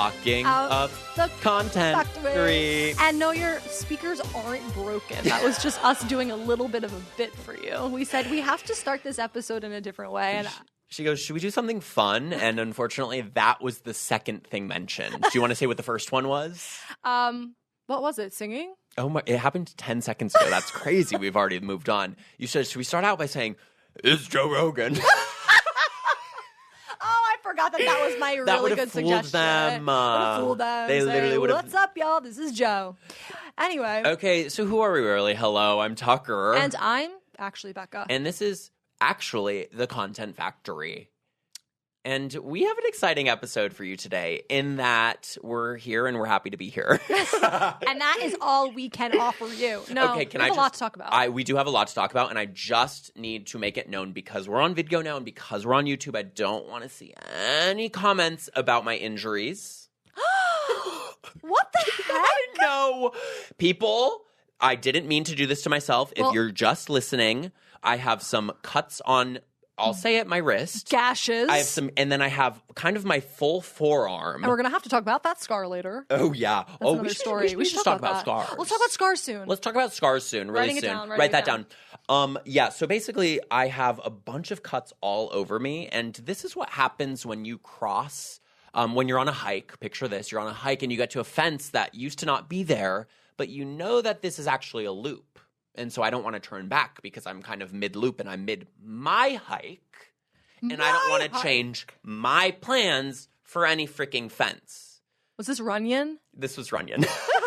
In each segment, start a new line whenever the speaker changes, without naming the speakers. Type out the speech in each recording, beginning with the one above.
Talking of
the
Content Factory.
And no, your speakers aren't broken. That was just us doing a little bit of a bit for you. We said we have to start this episode in a different way. And
she goes, should we do something fun? And unfortunately, that was the second thing mentioned. Do you want to say what the first one was?
What was it? Singing?
Oh my! It happened 10 seconds ago. That's crazy. We've already moved on. You said, should we start out by saying, "It's Joe Rogan"?
I forgot that was my really good suggestion.
That would have fooled them. They literally would have.
What's up, y'all? This is Joe. Anyway.
Okay, so who are we really? Hello, I'm Tucker.
And I'm actually Becca.
And this is actually the Content Factory. And we have an exciting episode for you today in that we're here and we're happy to be here.
And that is all we can offer you. No,
okay,
we have a lot to talk about.
We do have a lot to talk about, and I just need to make it known because we're on video now and because we're on YouTube, I don't want to see any comments about my injuries.
What the heck?
No. People, I didn't mean to do this to myself. If you're just listening, I have some cuts on... I'll say it, my wrist.
Gashes.
I have some, and then I have kind of my full forearm.
And we're going to have to talk about that scar later.
Oh, yeah.
That's another story.
We should talk about scars.
Let's talk about scars soon.
Let's talk about scars soon, really soon. Write that down. Yeah, so basically, I have a bunch of cuts all over me, and this is what happens when you cross, when you're on a hike. Picture this. You're on a hike, and you get to a fence that used to not be there, but you know that this is actually a loop. And so I don't want to turn back because I'm kind of mid-loop and I'm mid my hike. And I don't want to change my plans for any freaking fence.
Was this Runyon?
This was Runyon.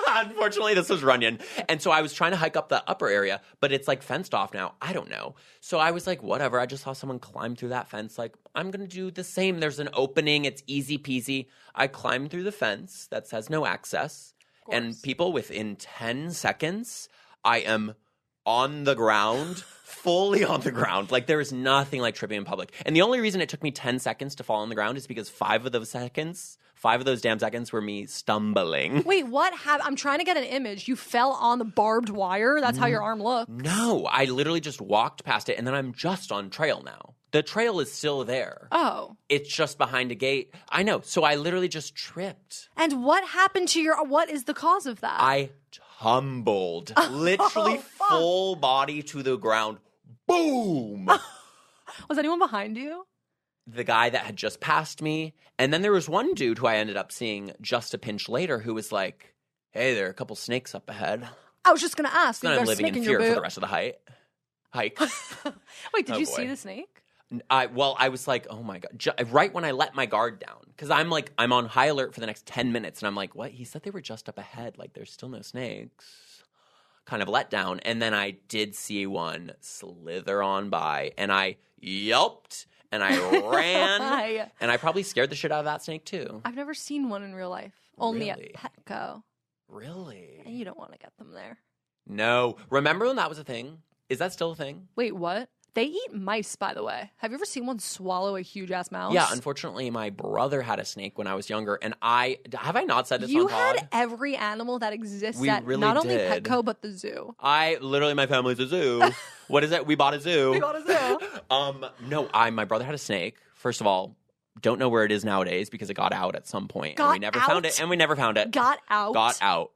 Unfortunately, this was Runyon. And so I was trying to hike up the upper area, but it's like fenced off now. I don't know. So I was like, whatever. I just saw someone climb through that fence. Like, I'm going to do the same. There's an opening. It's easy peasy. I climbed through the fence that says no access. And people, within 10 seconds, I am on the ground, fully on the ground. Like, there is nothing like tripping in public. And the only reason it took me 10 seconds to fall on the ground is because 5 of those damn seconds were me stumbling.
Wait, what happened? I'm trying to get an image. You fell on the barbed wire? That's how your arm looks?
No, I literally just walked past it, and then I'm just on trail now. The trail is still there.
Oh.
It's just behind a gate. I know. So I literally just tripped.
And what happened to what is the cause of that?
I tumbled. Literally full body to the ground. Boom!
Was anyone behind you?
The guy that had just passed me. And then there was one dude who I ended up seeing just a pinch later who was like, hey, there are a couple snakes up ahead.
I was just going to ask.
And I'm living in fear for the rest of the hike.
Wait, did you see the snake?
I was like, oh my God. Right when I let my guard down. Because I'm on high alert for the next 10 minutes. And I'm like, what? He said they were just up ahead. Like, there's still no snakes. Kind of let down. And then I did see one slither on by. And I yelped. And I ran. And I probably scared the shit out of that snake, too.
I've never seen one in real life. Only at Petco.
Really?
And you don't want to get them there.
No. Remember when that was a thing? Is that still a thing?
Wait, what? They eat mice, by the way. Have you ever seen one swallow a huge-ass mouse?
Yeah, unfortunately, my brother had a snake when I was younger, and have I not said this
you
on pod?
had every animal that exists
We
at
really
not only
did.
Petco, but the zoo.
My family's a zoo. What is it? We bought a zoo.
We bought a zoo.
No, my brother had a snake. First of all, don't know where it is nowadays because it got out at some point. And we never found it.
Got out?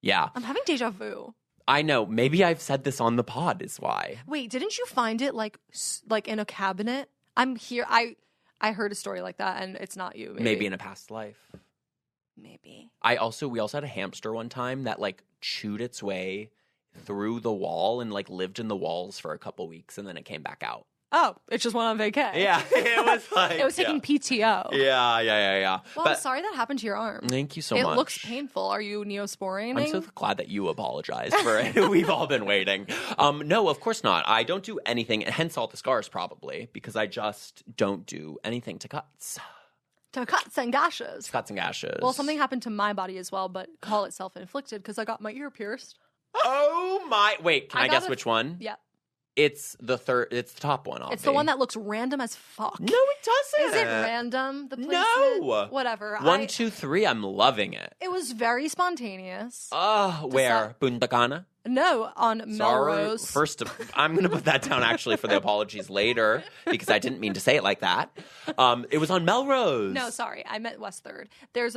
Yeah.
I'm having deja vu.
I know. Maybe I've said this on the pod is why.
Wait, didn't you find it like in a cabinet? I'm here. I heard a story like that, and it's not you.
Maybe in a past life.
Maybe.
We also had a hamster one time that like chewed its way through the wall and like lived in the walls for a couple weeks, and then it came back out.
Oh, it just went on vacay.
Yeah, it was like...
it was taking PTO.
Yeah.
Well, I'm sorry that happened to your arm.
Thank you so much.
It looks painful. Are you neosporinating?
I'm so glad that you apologized for it. We've all been waiting. No, of course not. I don't do anything, hence all the scars probably, because I just don't do anything to cuts.
To cuts and gashes.
Cuts and gashes.
Well, something happened to my body as well, but call it self-inflicted because I got my ear pierced.
Oh my... Wait, can I guess which one?
Yeah.
It's the top one.
It's the one that looks random as fuck.
No, it doesn't.
Is it random? The placement?
No.
Whatever.
1, 2, 3. I'm loving it.
It was very spontaneous.
Where? Punta Cana?
No, on Melrose.
First, I'm going to put that down actually for the apologies later because I didn't mean to say it like that. It was on Melrose.
No, sorry. I meant West 3rd. There's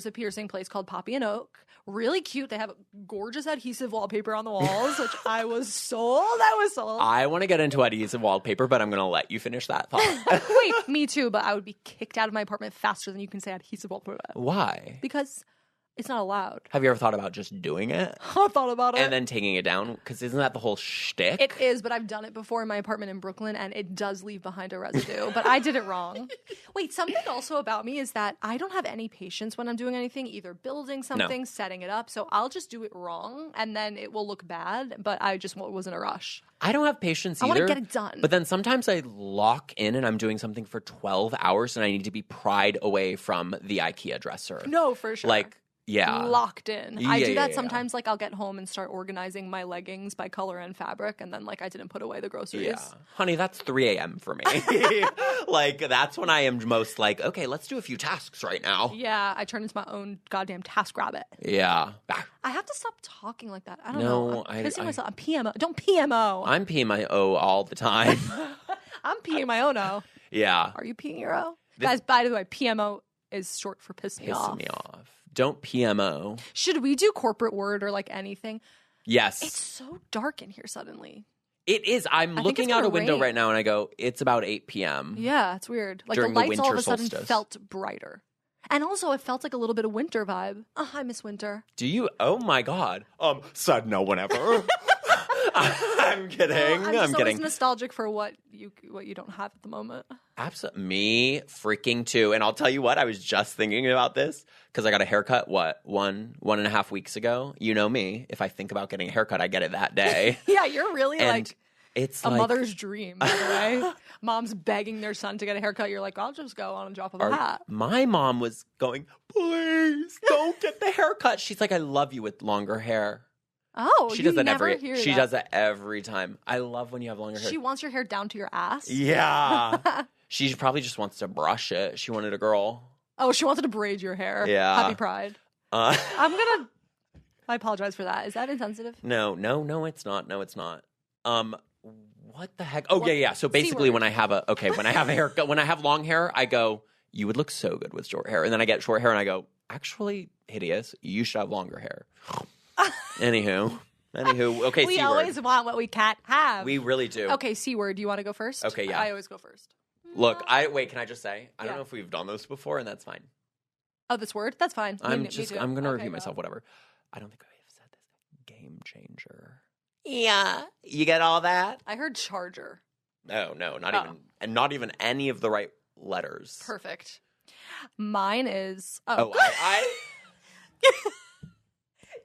a piercing place called Poppy and Oak. Really cute. They have gorgeous adhesive wallpaper on the walls, which I was sold.
I want to get into adhesive wallpaper, but I'm going to let you finish that thought.
Wait, me too, but I would be kicked out of my apartment faster than you can say adhesive wallpaper.
Why?
Because it's not allowed.
Have you ever thought about just doing it?
I thought about it.
And then taking it down? Because isn't that the whole shtick?
It is, but I've done it before in my apartment in Brooklyn, and it does leave behind a residue. But I did it wrong. Wait, something also about me is that I don't have any patience when I'm doing anything, either building something, setting it up. So I'll just do it wrong, and then it will look bad, but I just was in a rush.
I don't have patience either.
I want to get it done.
But then sometimes I lock in and I'm doing something for 12 hours, and I need to be pried away from the IKEA dresser.
No, for sure.
Like, yeah.
Locked in. I do that sometimes.
Yeah.
Like, I'll get home and start organizing my leggings by color and fabric, and then, like, I didn't put away the groceries.
Yeah. Honey, that's 3 a.m. for me. Like, that's when I am most like, okay, let's do a few tasks right now.
Yeah, I turn into my own goddamn task rabbit.
Yeah.
I have to stop talking like that. I don't
No,
know. I'm pissing myself. I'm PMO. Don't PMO.
I'm peeing my O all the time.
I'm peeing my own O.
Yeah.
Are you peeing your O? Guys, by the way, PMO is short for piss me off.
Pissing me off. Don't PMO.
Should we do corporate word or like anything?
Yes.
It's so dark in here suddenly.
It is. I'm looking out a window right now and I go, it's about 8 p.m.
Yeah, it's weird. Like
During
the
the
lights all of a
winter
sudden
solstice.
felt brighter. And also it felt like a little bit of winter vibe. Oh, I miss winter.
Do you? Oh my God. Said no one ever. I'm kidding.
I'm just always
kidding.
nostalgic for what you don't have at the moment.
Absolutely. Me freaking too. And I'll tell you what, I was just thinking about this because I got a haircut, one and a half weeks ago. You know me. If I think about getting a haircut, I get it that day.
Yeah, you're really
And
like
it's
a
like,
mother's dream, by the way. Mom's begging their son to get a haircut. You're like, I'll just go on a drop of a hat.
My mom was going, please don't get the haircut. She's like, I love you with longer hair.
Oh,
She does that
she
does that every time. I love when you have longer hair.
She wants your hair down to your ass?
Yeah. She probably just wants to brush it. She wanted a girl.
Oh, she wanted to braid your hair.
Yeah.
Happy Pride. I apologize for that. Is that insensitive?
No, it's not. No, it's not. What the heck? Oh, yeah. So basically when I have a haircut, when I have long hair, I go, you would look so good with short hair. And then I get short hair and I go, actually, hideous. You should have longer hair. Anywho, okay,
we
C-word.
always want what we can't have.
We really do.
Okay, C-word. Do you want to go first?
Okay, yeah.
I always go first.
Look, can I just say, I don't know if we've done this before, and that's fine.
Oh, this word? That's fine.
I'm
Me too.
going to
Okay,
review
go.
myself, whatever. I don't think I've said this. Game changer. Yeah. You get all that?
I heard charger.
No, not even any of the right letters.
Perfect. Mine is...
Oh,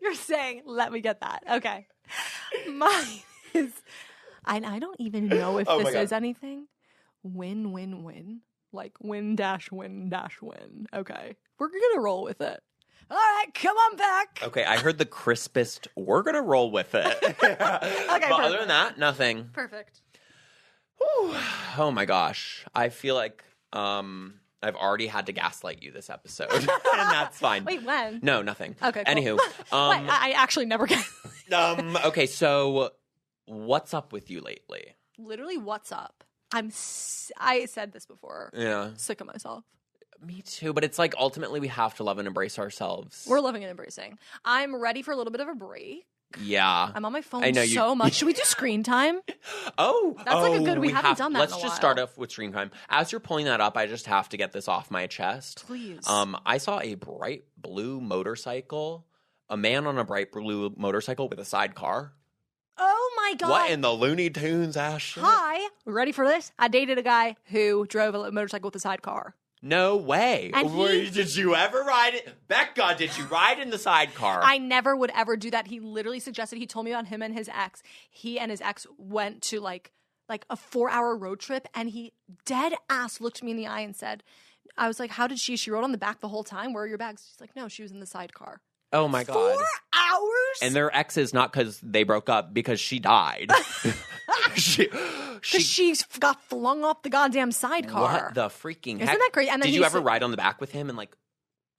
You're saying, let me get that. Okay. Mine is... I don't even know if this is anything. Win, win, win. Like win dash win dash win. Okay. We're going to roll with it. All right, come on back.
Okay, I heard the crispest, we're going to roll with it.
Okay,
but other than that, nothing.
Perfect.
Whew. Oh my gosh. I feel like I've already had to gaslight you this episode. And that's fine.
Wait, when?
No, nothing.
Okay, cool.
Anywho.
Wait, I actually never get
Okay, so what's up with you lately?
Literally, what's up? I said this before.
Yeah.
Sick of myself.
Me too, but it's like ultimately we have to love and embrace ourselves.
We're loving and embracing. I'm ready for a little bit of a break.
Yeah.
I'm on my phone so much. Should we do screen time?
That's
like a good. We haven't done that.
Let's
in a
just
while.
start off with screen time. As you're pulling that up, I just have to get this off my chest.
Please.
I saw a bright blue motorcycle. A man on a bright blue motorcycle with a sidecar.
Oh my God.
What in the Looney Tunes, Ash?
Hi. Ready for this? I dated a guy who drove a motorcycle with a sidecar.
No way.
And
Did you ever ride it? Becca, did you ride in the sidecar?
I never would ever do that. He literally suggested, he told me about him and his ex. He and his ex went to like a 4-hour road trip, and he dead ass looked me in the eye and said, I was like, how did she rode on the back the whole time? Where are your bags? She's like, no, she was in the sidecar.
Oh my God.
4 hours?
And their exes, not because they broke up, because she died.
She got flung off the goddamn sidecar.
What the freaking heck?
Isn't that crazy? And then
did you ever ride on the back with him and like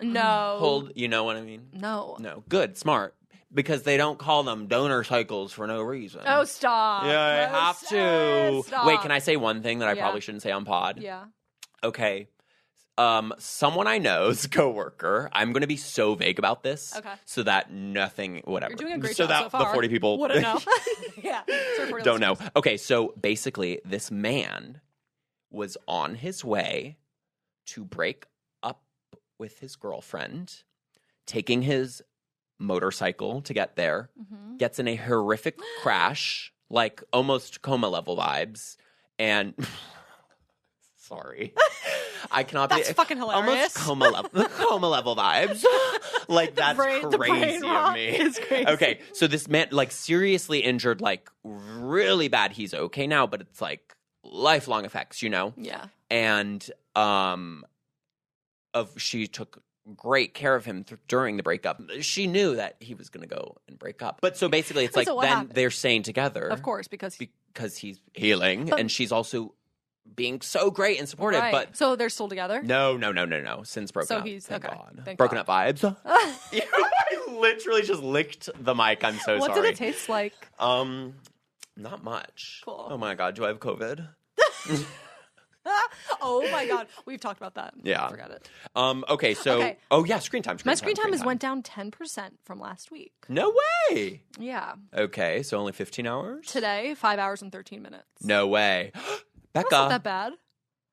no
hold? You know what I mean?
No.
Good, smart. Because they don't call them donor cycles for no reason.
Oh, stop.
Yeah, I have to.
Stop.
Wait, can I say one thing that I probably shouldn't say on pod?
Yeah.
Okay. Someone I know's coworker. I'm going to be so vague about this.
Okay.
So that nothing, whatever.
You're doing a great
so
job
that
so far.
the 40 people
wouldn't know. Yeah.
Don't know. Okay, so basically, this man was on his way to break up with his girlfriend, taking his motorcycle to get there, gets in a horrific crash, like almost coma level vibes, and sorry, I cannot
That's
be
fucking hilarious.
Almost coma level vibes. Like that's crazy of me.
It's crazy.
Okay, so this man, like seriously injured, like really bad. He's okay now, but it's like lifelong effects, you know?
Yeah.
And she took great care of him during the breakup. She knew that he was going to go and break up. But so basically it's like
so
then
happened?
they're staying together.
Of course, because
he's healing and she's also being so great and supportive.
Right.
But
so they're still together?
No. Since broken
So
up.
he's
thank
okay.
God.
Thank
broken
God.
up vibes. I literally just licked the mic. I'm so
what
sorry.
What did it taste like?
Not much.
Cool.
Oh my God, do I have COVID?
Oh my God, we've talked about that.
Yeah.
Forget it.
Okay, so
Okay.
Oh yeah, screen time.
My screen time has went down 10% from last week.
No way.
Yeah.
Okay, so only 15 hours?
Today, 5 hours and 13 minutes.
No way. Becca.
That's not that bad.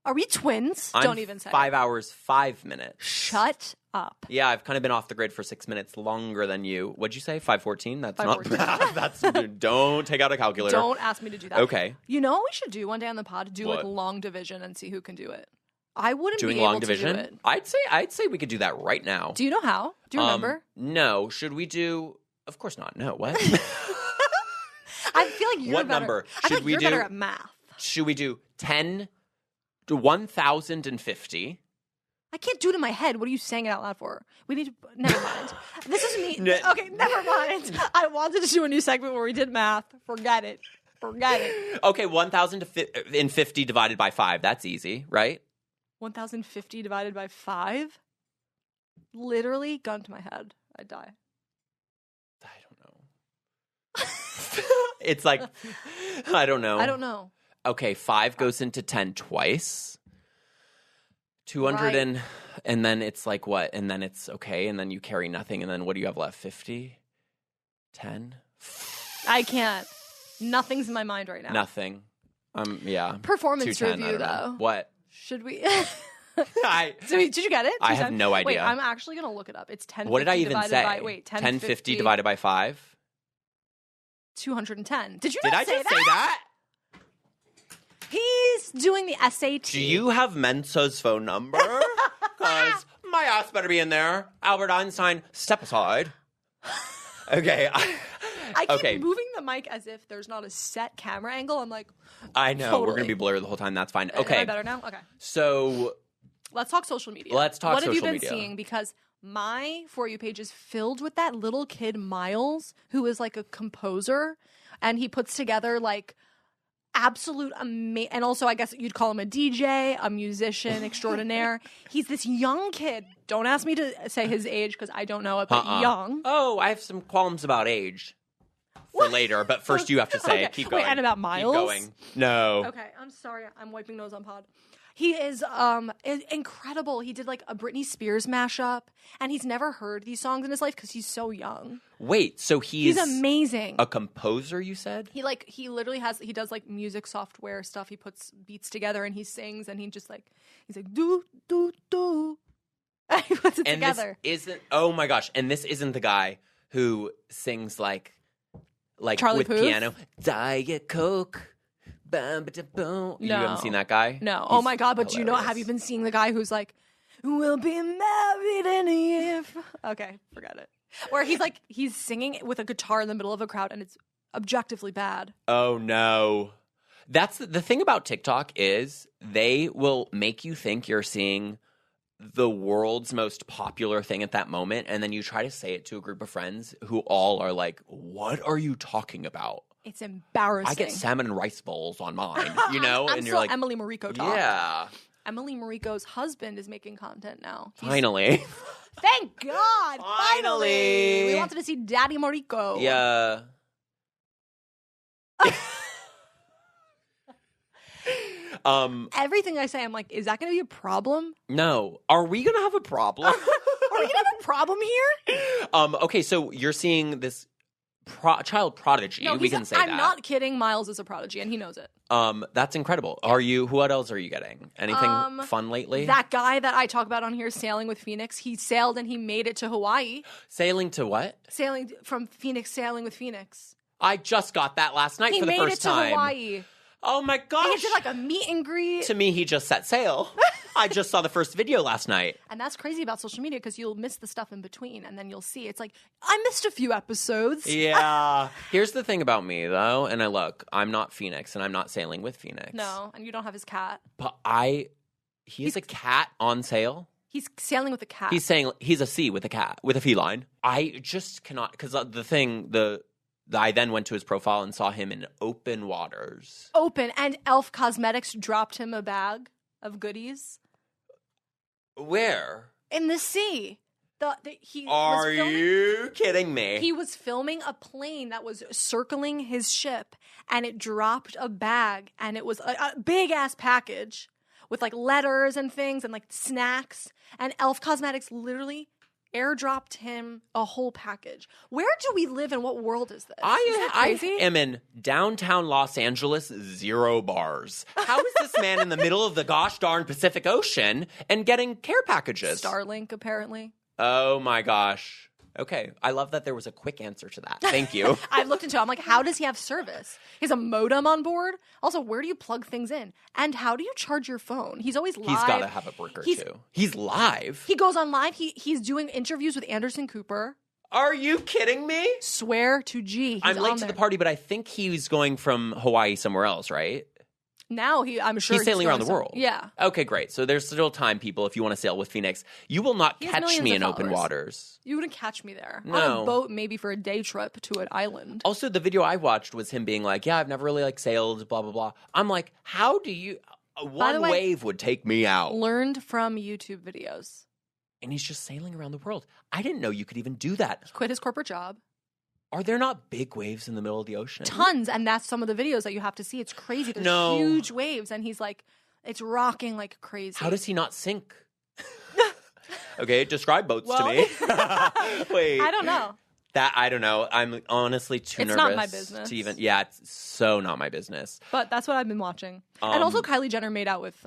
Are we twins?
I'm
Don't even say
5
it.
hours, 5 minutes.
Shut up.
Yeah, I've kind of been off the grid for 6 minutes longer than you. What'd you say? 5:14? That's
5:14.
not bad. That's don't take out a calculator.
Don't ask me to do that.
Okay.
You know what we should do one day on the pod? Do like
What?
long division and see who can do it. I wouldn't
Doing
be able
long
to
division?
do it.
I'd say we could do that right now.
Do you know how? Do you remember?
No. Should we do? Of course not. No. What?
I feel like you're
What
better.
number
I feel
should
like
we
you're
do?
better at math.
Should we do 10 to 1,050?
I can't do it in my head. What are you saying it out loud for? We need to. Never mind. This is me.
Ne-
Okay, never mind. I wanted to do a new segment where we did math. Forget it. Forget it.
Okay, 1,050 divided by 5. That's easy, right?
1,050 divided by 5? Literally, gun to my head. I'd die.
I don't know. It's like, I don't know.
I don't know.
Okay, 5 goes into 10 twice. 200
Right.
and then it's like what? And then it's okay, and then you carry nothing, and then what do you have left? 50? 10?
I can't. Nothing's in my mind right now.
Nothing. Yeah.
Performance
210, I
review,
don't know.
though.
What?
Should we?
I
So, did you get it?
I have
210?
no idea.
Wait, I'm actually going to look it up. It's 1050
What did I even
divided
say?
by, wait,
1050 divided by 5?
210. Did you
Did
not
I
say
just say that?
He's doing the SAT.
Do you have Mensa's phone number? Because my ass better be in there. Albert Einstein, step aside. Okay.
I keep
okay.
moving the mic as if there's not a set camera angle. I'm like,
I know.
Totally.
We're going to be blurred the whole time. That's fine.
Am
Okay.
I better now? Okay.
So
Let's talk social media.
Let's talk
What have you
social
been
media.
seeing? Because my For You page is filled with that little kid, Miles, who is like a composer. And he puts together like absolute and also I guess you'd call him a DJ, a musician extraordinaire. He's this young kid. Don't ask me to say his age because I don't know it, but young.
Oh, I have some qualms about age for later, but first you have to say it.
Okay.
Keep going.
Wait, and about Miles?
Keep going. No.
Okay, I'm sorry. I'm wiping nose on pod. He is incredible. He did like a Britney Spears mashup, and he's never heard these songs in his life because he's so young.
Wait, so
He's amazing.
a composer, you said?
He literally does like music software stuff. He puts beats together and he sings and he's like do do do. And he puts it
And
together.
this isn't, oh my gosh, and this isn't the guy who sings like
Charlie
with
Puth?
piano. Diet Coke. Boom. You haven't seen that guy?
No.
He's
Oh my God, but do you know, have
hilarious.
you been seeing the guy who's like, we'll be married in a year? Okay, forget it. Where he's singing with a guitar in the middle of a crowd and it's objectively bad.
Oh no. That's the thing about TikTok is they will make you think you're seeing the world's most popular thing at that moment, and then you try to say it to a group of friends who all are like, what are you talking about?
It's embarrassing.
I get salmon and rice bowls on mine, you know?
I'm
and
still
you're like,
Emily Mariko talk.
yeah.
Emily Mariko's husband is making content now.
Finally.
Thank God.
Finally.
We wanted to see Daddy Mariko.
Yeah.
Everything I say, I'm like, is that going to be a problem?
No. Are we going to have a problem?
Are we going to have a problem here?
Okay, so you're seeing this child prodigy.
No,
we can say that.
I'm not kidding. Miles is a prodigy, and he knows it.
That's incredible. Yeah. What else are you getting? Anything fun lately?
That guy that I talk about on here, sailing with Phoenix, he sailed and he made it to Hawaii.
Sailing to what?
Sailing from Phoenix, sailing with Phoenix.
I just got that last night for the first time.
He made it to Hawaii.
Oh my gosh.
And he did like a meet and greet.
To me, he just set sail. I just saw the first video last night.
And that's crazy about social media because you'll miss the stuff in between and then you'll see. It's like, I missed a few episodes.
Yeah. Here's the thing about me, though. And I'm not Phoenix and I'm not sailing with Phoenix.
No, and you don't have his cat.
But he's a cat on sail.
He's sailing with a cat.
He's a sea with a cat, with a feline. I just cannot, because I then went to his profile and saw him in open waters.
Open. And Elf Cosmetics dropped him a bag of goodies.
Where?
In the sea.
Are you kidding me?
He was filming a plane that was circling his ship, and it dropped a bag, and it was a big-ass package with, like, letters and things and, like, snacks. And Elf Cosmetics literally airdropped him a whole package. Where do we live and what world is this?
I am in downtown Los Angeles, 0 bars. How is this man in the middle of the gosh darn Pacific Ocean and getting care packages?
Starlink, apparently.
Oh my gosh. Okay, I love that there was a quick answer to that. Thank you.
I looked into it. I'm like, how does he have service? He has a modem on board. Also, where do you plug things in? And how do you charge your phone? He's always live.
He's got to have a brick or two. He's live.
He goes on live. He's doing interviews with Anderson Cooper.
Are you kidding me?
Swear to G.
I'm late to the party, but I think he's going from Hawaii somewhere else, right?
Now I'm sure
he's sailing around the world.
Yeah.
Okay, great. So there's still time, people, if you want to sail with Phoenix. You will not catch me in open waters.
You wouldn't catch me there.
No.
On a boat, maybe for a day trip to an island.
Also, the video I watched was him being like, yeah, I've never really sailed, blah, blah, blah. I'm like, how do you... One wave would take me out.
Learned from YouTube videos.
And he's just sailing around the world. I didn't know you could even do that.
He quit his corporate job.
Are there not big waves in the middle of the ocean?
Tons, and that's some of the videos that you have to see. It's crazy. There's huge waves, and he's like, it's rocking like crazy.
How does he not sink? Okay, describe boats to me. Wait.
I don't know.
I don't know. I'm honestly too nervous.
It's not my business.
To even, yeah, it's so not my business.
But that's what I've been watching. And also Kylie Jenner made out with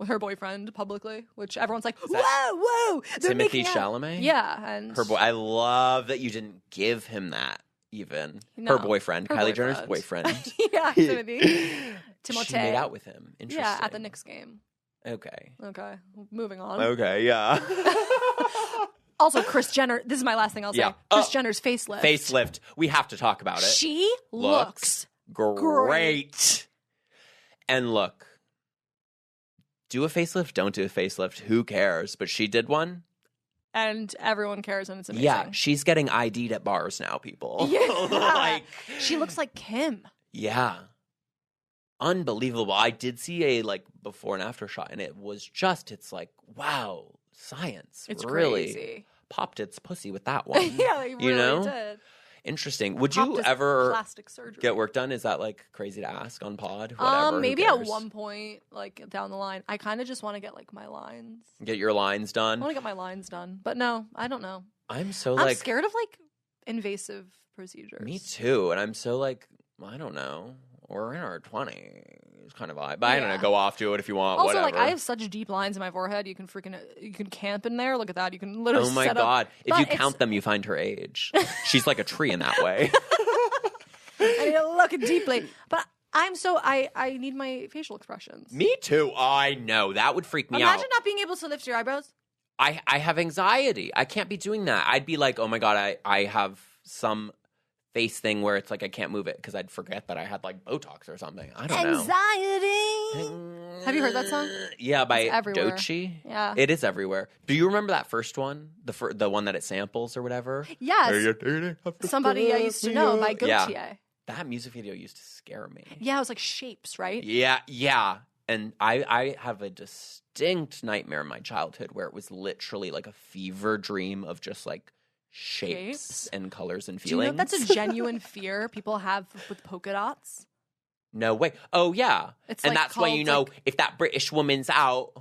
her boyfriend publicly, which everyone's like, whoa,
Timothy Chalamet?
Yeah. And
her I love that you didn't give him that even. No, her boyfriend, Kylie Jenner's boyfriend.
Yeah, Timothy. Timothée.
She made out with him. Interesting.
Yeah, at the Knicks game.
Okay.
Moving on.
Okay, yeah.
Also, Kris Jenner, this is my last thing I'll say. Kris Jenner's facelift.
Facelift. We have to talk about it.
She looks
great. And look, do a facelift, don't do a facelift, who cares? But she did one.
And everyone cares, and it's amazing.
Yeah, she's getting ID'd at bars now, people.
Yeah. She looks like Kim.
Yeah. Unbelievable. I did see a before and after shot, and it's like, wow, science.
It's
really
crazy.
Popped its pussy with that one.
Yeah, they really did.
Interesting. Would you ever get work done? Is that crazy to ask on pod? Whatever,
maybe at one point, down the line. I kind of just want to get my lines.
Get your lines done?
I want to get my lines done. But no, I don't know.
I'm so
I'm scared of invasive procedures.
Me too. And I'm so I don't know. We're in our 20s kind of vibe. But I don't know. Go off to it if you want.
Also,
whatever.
I have such deep lines in my forehead. You can camp in there. Look at that. You can literally
Oh my
set
God.
up.
If you count them, you find her age. She's like a tree in that way.
I need to look deeply. But I need my facial expressions.
Me too. I know. That would freak me out.
Imagine not being able to lift your eyebrows.
I have anxiety. I can't be doing that. I'd be like, oh my God, I have some face thing where it's I can't move it because I'd forget that I had Botox or something. I don't know.
Anxiety. Have you heard that song?
Yeah, by
everywhere.
Doechii.
Yeah.
It is everywhere. Do you remember that first one? The one that it samples or whatever?
Yes. Somebody I used to know by Gautier.
Yeah. That music video used to scare me.
Yeah, it was Shapes, right?
Yeah. And I have a distinct nightmare in my childhood where it was literally like a fever dream of just like shapes and colors and feelings.
Do you know if that's a genuine fear people have with polka dots?
No way. Oh, yeah.
It's
and
like
that's when you know if that British woman's out,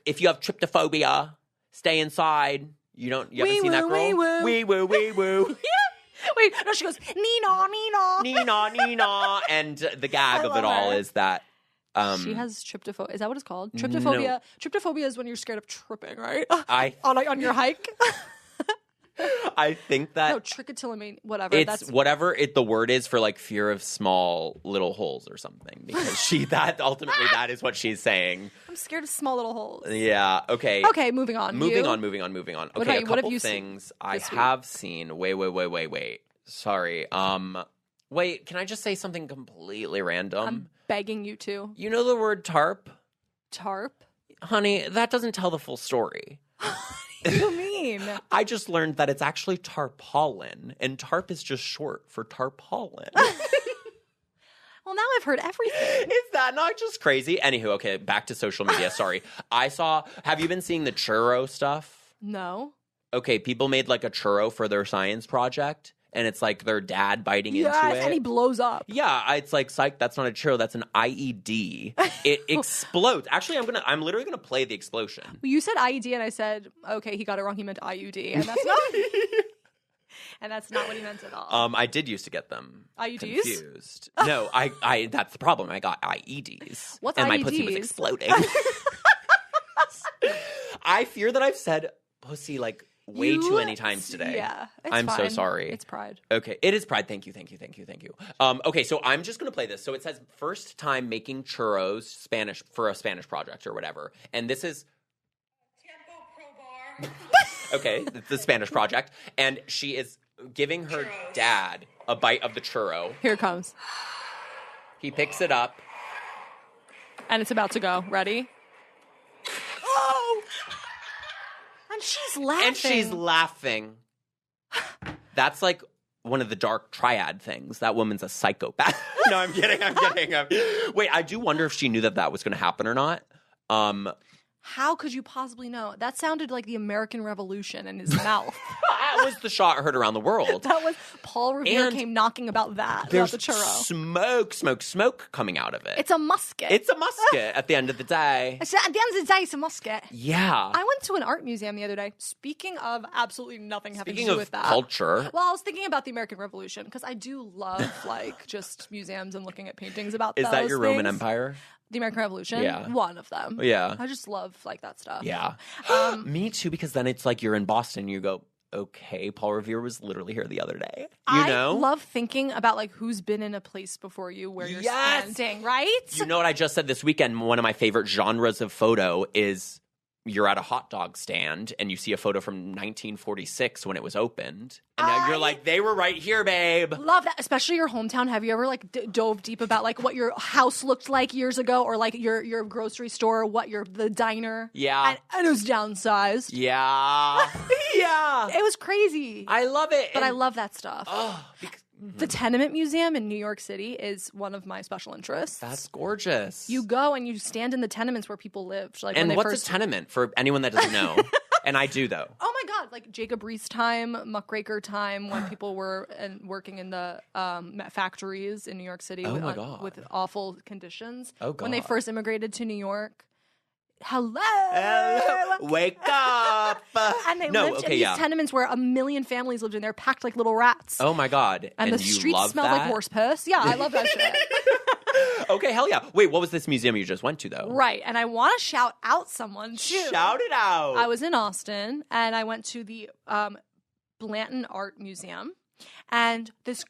if you have tryptophobia, stay inside. You haven't seen that girl? Wee woo, wee woo.
Wait, no, she goes, Nina, Nina.
Nina, Nina. And the gag of it all is that
she has tryptophobia. Is that what it's called? Tryptophobia.
No.
Tryptophobia is when you're scared of tripping, right?
on
your hike.
I think that
no, trichotillomania, whatever.
It's whatever the word is for like fear of small little holes or something. Because ultimately that is what she's saying.
I'm scared of small little holes.
Yeah. Okay.
Okay. Moving on.
Moving on. Okay. A couple things I have seen. Wait. Sorry. Wait. Can I just say something completely random?
I'm begging you to.
You know the word tarp?
Tarp?
Honey, that doesn't tell the full story.
What do you mean?
I just learned that it's actually tarpaulin, and tarp is just short for tarpaulin.
Well, now I've heard everything.
Is that not just crazy? Anywho, okay, back to social media. Sorry. Have you been seeing the churro stuff?
No.
Okay, people made like a churro for their science project, and it's like their dad biting into it.
And he blows up.
Yeah, it's like, psych, that's not a churro, that's an IED. It explodes. Actually, I'm literally going to play the explosion.
Well, you said IED, and I said, okay, he got it wrong, he meant IUD, and that's not... And that's not what he meant at all.
I did used to get them
IUDs?
confused. No, I that's the problem. I got IEDs.
What's
and
IEDs?
My pussy was exploding. I fear that I've said pussy like way too many times today.
Yeah,
I'm
fine.
so sorry.
It's pride.
Okay, it is pride. Thank you. Okay, so I'm just going to play this. So it says first time making churros Spanish for a Spanish project or whatever. And this is okay, it's the Spanish project. And she is giving her dad a bite of the churro.
Here it comes.
He picks it up.
And it's about to go. Ready? Oh! And she's laughing.
That's like one of the dark triad things. That woman's a psychopath. No, I'm kidding. Wait, I do wonder if she knew that was going to happen or not.
How could you possibly know? That sounded like the American Revolution in his mouth.
That was the shot heard around the world.
That was Paul Revere came knocking about that.
There's
about the
churro. Smoke coming out of it.
It's a musket. At
the end of the day.
At the end of the day, it's a musket.
Yeah.
I went to an art museum the other day. Speaking of absolutely nothing having to do with that.
Culture.
Well, I was thinking about the American Revolution because I do love like just museums and looking at paintings about those
Is that your
things.
Roman Empire?
The American Revolution?
Yeah.
One of them.
Yeah.
I just love like that stuff.
Yeah. Me too, because then it's like you're in Boston and you go, okay, Paul Revere was literally here the other day. You know?
I love thinking about like who's been in a place before you where you're standing, right?
You know what I just said this weekend? One of my favorite genres of photo is you're at a hot dog stand and you see a photo from 1946 when it was opened. And now you're like, they were right here, babe.
Love that. Especially your hometown. Have you ever like dove deep about like what your house looked like years ago, or like your grocery store, the diner?
Yeah.
And it was downsized.
Yeah. Yeah.
It was crazy.
I love it.
But I love that stuff.
Oh,
The Tenement Museum in New York City is one of my special interests.
That's gorgeous.
You go and you stand in the tenements where people lived. Like,
and
when
what's a tenement for anyone that doesn't know? And I do, though.
Oh my God, like Jacob Riis time, Muckraker time, when people were working in the factories in New York City with awful conditions.
Oh God.
When they first immigrated to New York. Hello.
Wake up.
And they lived in these tenements where 1 million families lived in there, packed like little rats.
Oh my God.
And the streets smelled like horse piss. Yeah, I love that shit.
Okay, hell yeah. Wait, what was this museum you just went to, though?
Right, and I want to shout out someone, too.
Shout it out.
I was in Austin, and I went to the Blanton Art Museum. And this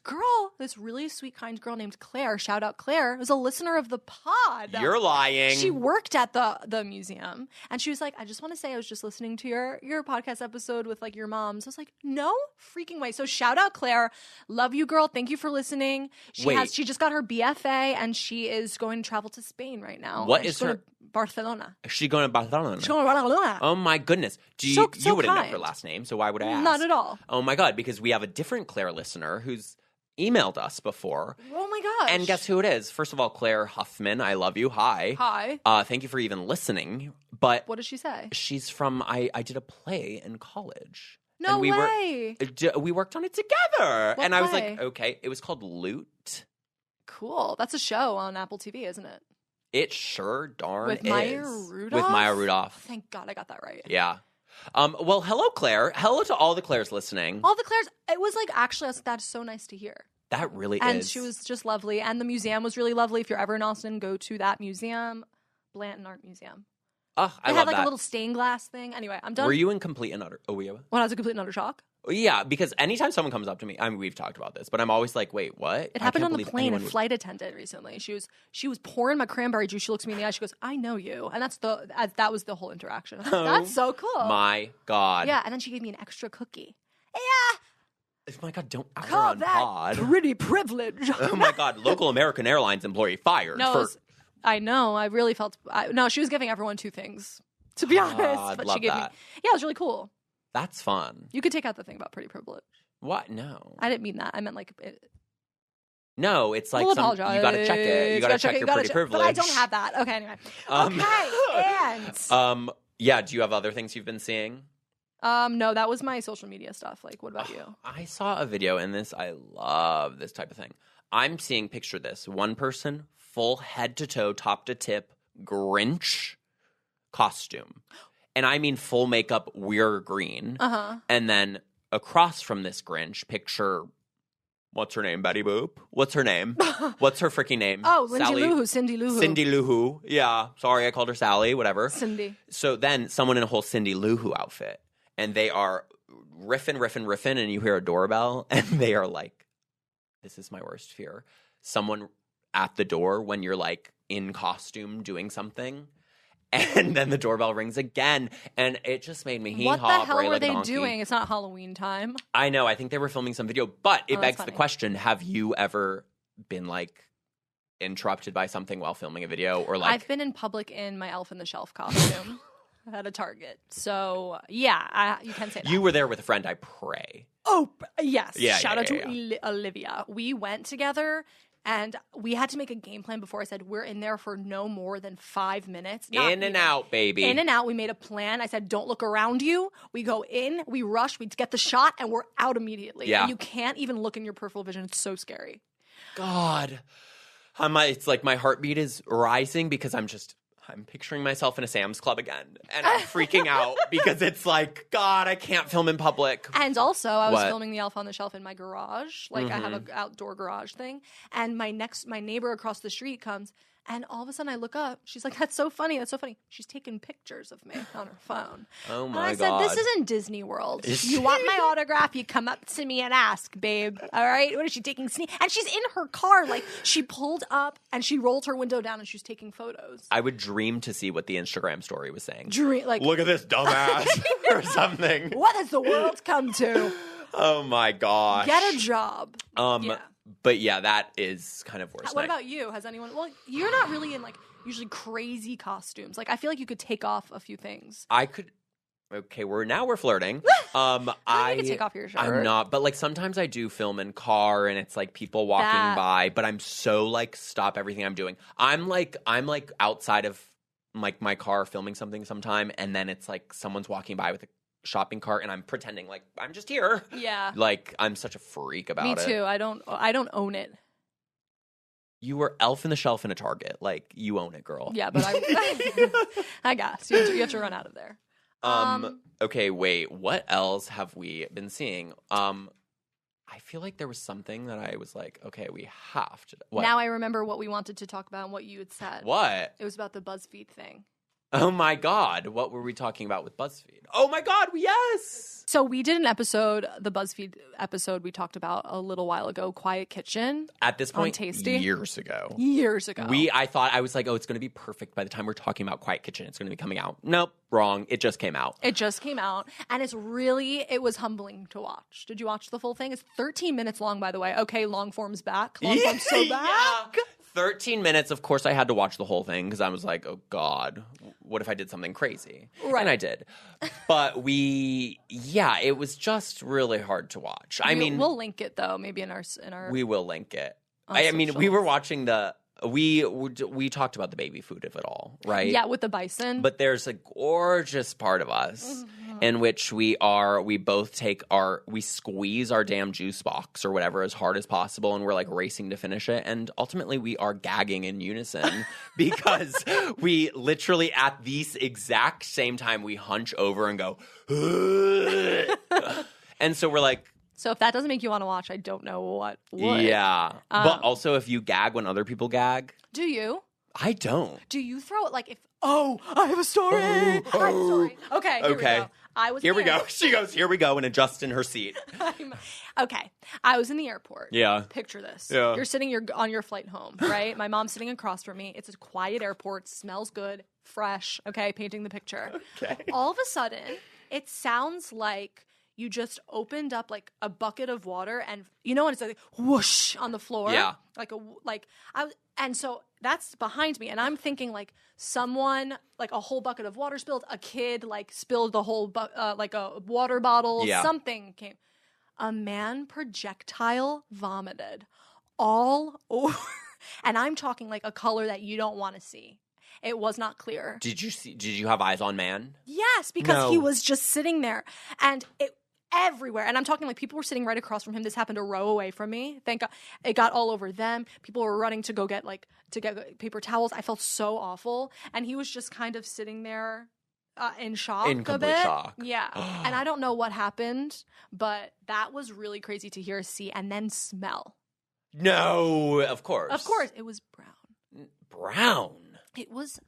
really sweet, kind girl named Claire, shout out Claire, was a listener of the pod.
You're lying.
She worked at the museum, and she was like, I just want to say I was just listening to your podcast episode with like your mom. So I was like, no freaking way. So shout out Claire. Love you, girl. Thank you for listening. She just got her BFA, and she is going to travel to Spain right now.
What is her?
Barcelona.
She's going to Barcelona.
She's going to Barcelona.
Oh my goodness. You wouldn't know her last name, so why would I ask?
Not at all.
Oh my God, because we have a different Claire listener who's emailed us before.
Oh my gosh.
And guess who it is? First of all, Claire Huffman. I love you. Hi.
Hi.
Thank you for even listening. But
what did she say?
She's from, I did a play in college.
No way.
We worked on it together.
What
and I was
play?
like, okay. It was called Loot.
Cool. That's a show on Apple TV, isn't it?
It sure darn
With
is.
Maya Rudolph?
With Maya Rudolph.
Thank God I got that right.
Yeah. Well, hello, Claire. Hello to all the Claires listening.
All the Claires. It was like, actually, that's so nice to hear.
That really
and
is.
she was just lovely. And the museum was really lovely. If you're ever in Austin, go to that museum. Blanton Art Museum.
Oh, I
They
love
had like
that.
a little stained glass thing. Anyway, I'm done.
Were you in complete and utter? Oh, yeah.
When I was a complete and utter shock?
Yeah, because anytime someone comes up to me, I mean, we've talked about this, but I'm always like, wait, what?
It happened on the plane. A flight attendant recently. She was pouring my cranberry juice. She looks me in the eye. She goes, "I know you," and that was the whole interaction. That's so cool.
My God.
Yeah, and then she gave me an extra cookie. Yeah.
Oh my God, don't out her
Call
on
that
pod.
pretty privilege.
Oh my God, local American Airlines employee fired.
I know. I really felt. No, she was giving everyone two things, to be honest. But
love
she gave
that.
me. Yeah, it was really cool.
That's fun.
You could take out the thing about pretty privilege.
What? No.
I didn't mean that. I meant like.
No, it's like
We'll
you
apologize.
got to check it. You got to check your pretty privilege.
But I don't have that. Okay, anyway. And.
Yeah. Do you have other things you've been seeing?
No, that was my social media stuff. Like, what about you?
I saw a video in this. I love this type of thing. I'm seeing, picture this, one person, full head to toe, top to tip, Grinch costume. And I mean full makeup, we're green.
Uh-huh.
And then across from this Grinch, picture, what's her name, Betty Boop? What's her name? What's her freaking name?
Oh, Cindy Lou Who.
Cindy Lou Who. Yeah. Sorry, I called her Sally, whatever.
Cindy.
So then someone in a whole Cindy Lou Who outfit. And they are riffing, and you hear a doorbell, and they are like, this is my worst fear. Someone at the door when you're like in costume doing something, and then the doorbell rings again, and it just made me hee-haw.
What the hell were
like
they doing? It's not Halloween time.
I know. I think they were filming some video, but it begs
funny.
the question, have you ever been like interrupted by something while filming a video? Or like
I've been in public in my Elf in the Shelf costume. At a Target. So, yeah, you can say that.
You were there with a friend, I pray.
Oh, yes.
Yeah,
Shout out
yeah.
to Olivia. We went together, and we had to make a game plan before. I said, we're in there for no more than 5 minutes.
In and out, baby.
In and out. We made a plan. I said, don't look around you. We go in, we rush, we get the shot, and we're out immediately.
Yeah.
And you can't even look in your peripheral vision. It's so scary.
God. It's like my heartbeat is rising because I'm picturing myself in a Sam's Club again, and I'm freaking out because it's like, God, I can't film in public.
And also, I was
What?
filming the Elf on the Shelf in my garage. Like, I have an outdoor garage thing. And my neighbor across the street comes, and all of a sudden I look up. She's like, that's so funny. That's so funny. She's taking pictures of me on her phone.
Oh,
And
my
I
God.
said, this isn't Disney World. You want my autograph, you come up to me and ask, babe. All right? What is she taking? And she's in her car. Like, she pulled up, and she rolled her window down, and she's taking photos.
I would dream to see what the Instagram story was saying.
Like,
look at this dumbass or something.
what has the world come to?
Oh, my gosh.
Get a job. Yeah.
But yeah, that is kind of worse.
What about you? Has anyone? Well, you're not really in like usually crazy costumes. Like, I feel like you could take off a few things.
I could. Okay, we're flirting.
I could take off your shirt.
I'm not, but like sometimes I do film in car, and it's like people walking by. But I'm so like, stop everything I'm doing. I'm like outside of like my car filming something sometime, and then it's like someone's walking by with a shopping cart, and I'm pretending like I'm just here.
Yeah,
like I'm such a freak about it.
Me too. I don't own it.
You were Elf in the Shelf in a Target. Like, you own it, girl.
Yeah, but I guess you have to run out of there.
Okay, wait. What else have we been seeing? I feel like there was something that I was like, okay, we have to. What?
Now I remember what we wanted to talk about and what you had said.
What?
It was about the Buzzfeed thing.
Oh my God. What were we talking about with Buzzfeed? Oh my God, yes!
So we did an episode, the Buzzfeed episode we talked about a little while ago, Quiet Kitchen.
At this point,
Tasty.
years ago. I was like, oh, it's going to be perfect by the time we're talking about Quiet Kitchen. It's going to be coming out. Nope, wrong. It just came out.
And it was humbling to watch. Did you watch the full thing? It's 13 minutes long, by the way. Okay, long form's back. Long form's so back.
13 minutes. Of course, I had to watch the whole thing because I was like, oh God, what if I did something crazy?
Right.
And I did. But it was just really hard to watch. I mean,
we'll link it though, maybe in our.
We will link it. I mean, we were watching we talked about the baby food of it all, right?
Yeah, with the bison.
But there's a gorgeous part of us in which we both we squeeze our damn juice box or whatever as hard as possible, and we're like racing to finish it. And ultimately we are gagging in unison because we literally at this exact same time we hunch over and go, and so we're like,
so if that doesn't make you want to watch, I don't know what would.
Yeah. But also if you gag when other people gag.
Do you?
I don't.
Do you throw it like if, I have a story. I have a story. Okay, here we go.
Here we go. She goes, here we go, and adjusts in her seat.
Okay. I was in the airport.
Yeah.
Picture this.
Yeah.
You're on your flight home, right? My mom's sitting across from me. It's a quiet airport, smells good, fresh. Okay, painting the picture.
Okay.
All of a sudden, it sounds like you just opened up like a bucket of water, and you know when it's like whoosh on the floor.
Yeah.
And so that's behind me, and I'm thinking like someone like a whole bucket of water spilled, a kid like spilled the whole like a water bottle, something came. A man projectile vomited all over, and I'm talking like a color that you don't want to see. It was not clear.
Did you have eyes on man?
Yes, because he was just sitting there, and it everywhere. And I'm talking like people were sitting right across from him. This happened a row away from me. Thank God. It got all over them. People were running to go get paper towels. I felt so awful, and he was just kind of sitting there in shock,
in complete shock.
Yeah, and I don't know what happened, but that was really crazy to hear, see, and then smell.
No, of course,
it was brown.
Brown.
It was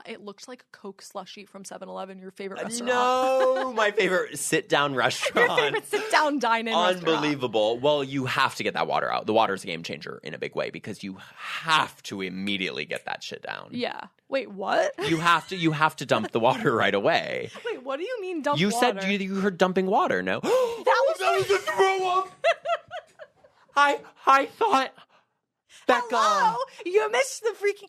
it looked like a Coke slushie from 7-Eleven, your favorite restaurant.
No, my favorite sit-down restaurant.
Your favorite sit-down dine-in restaurant.
Unbelievable. Well, you have to get that water out. The water's a game changer in a big way because you have to immediately get that shit down.
Yeah. Wait, what?
You have to dump the water right away.
Wait, what do you mean dump water?
You said you heard dumping water, no?
That was
a throw up. I thought... Becca.
Hello? You missed the freaking...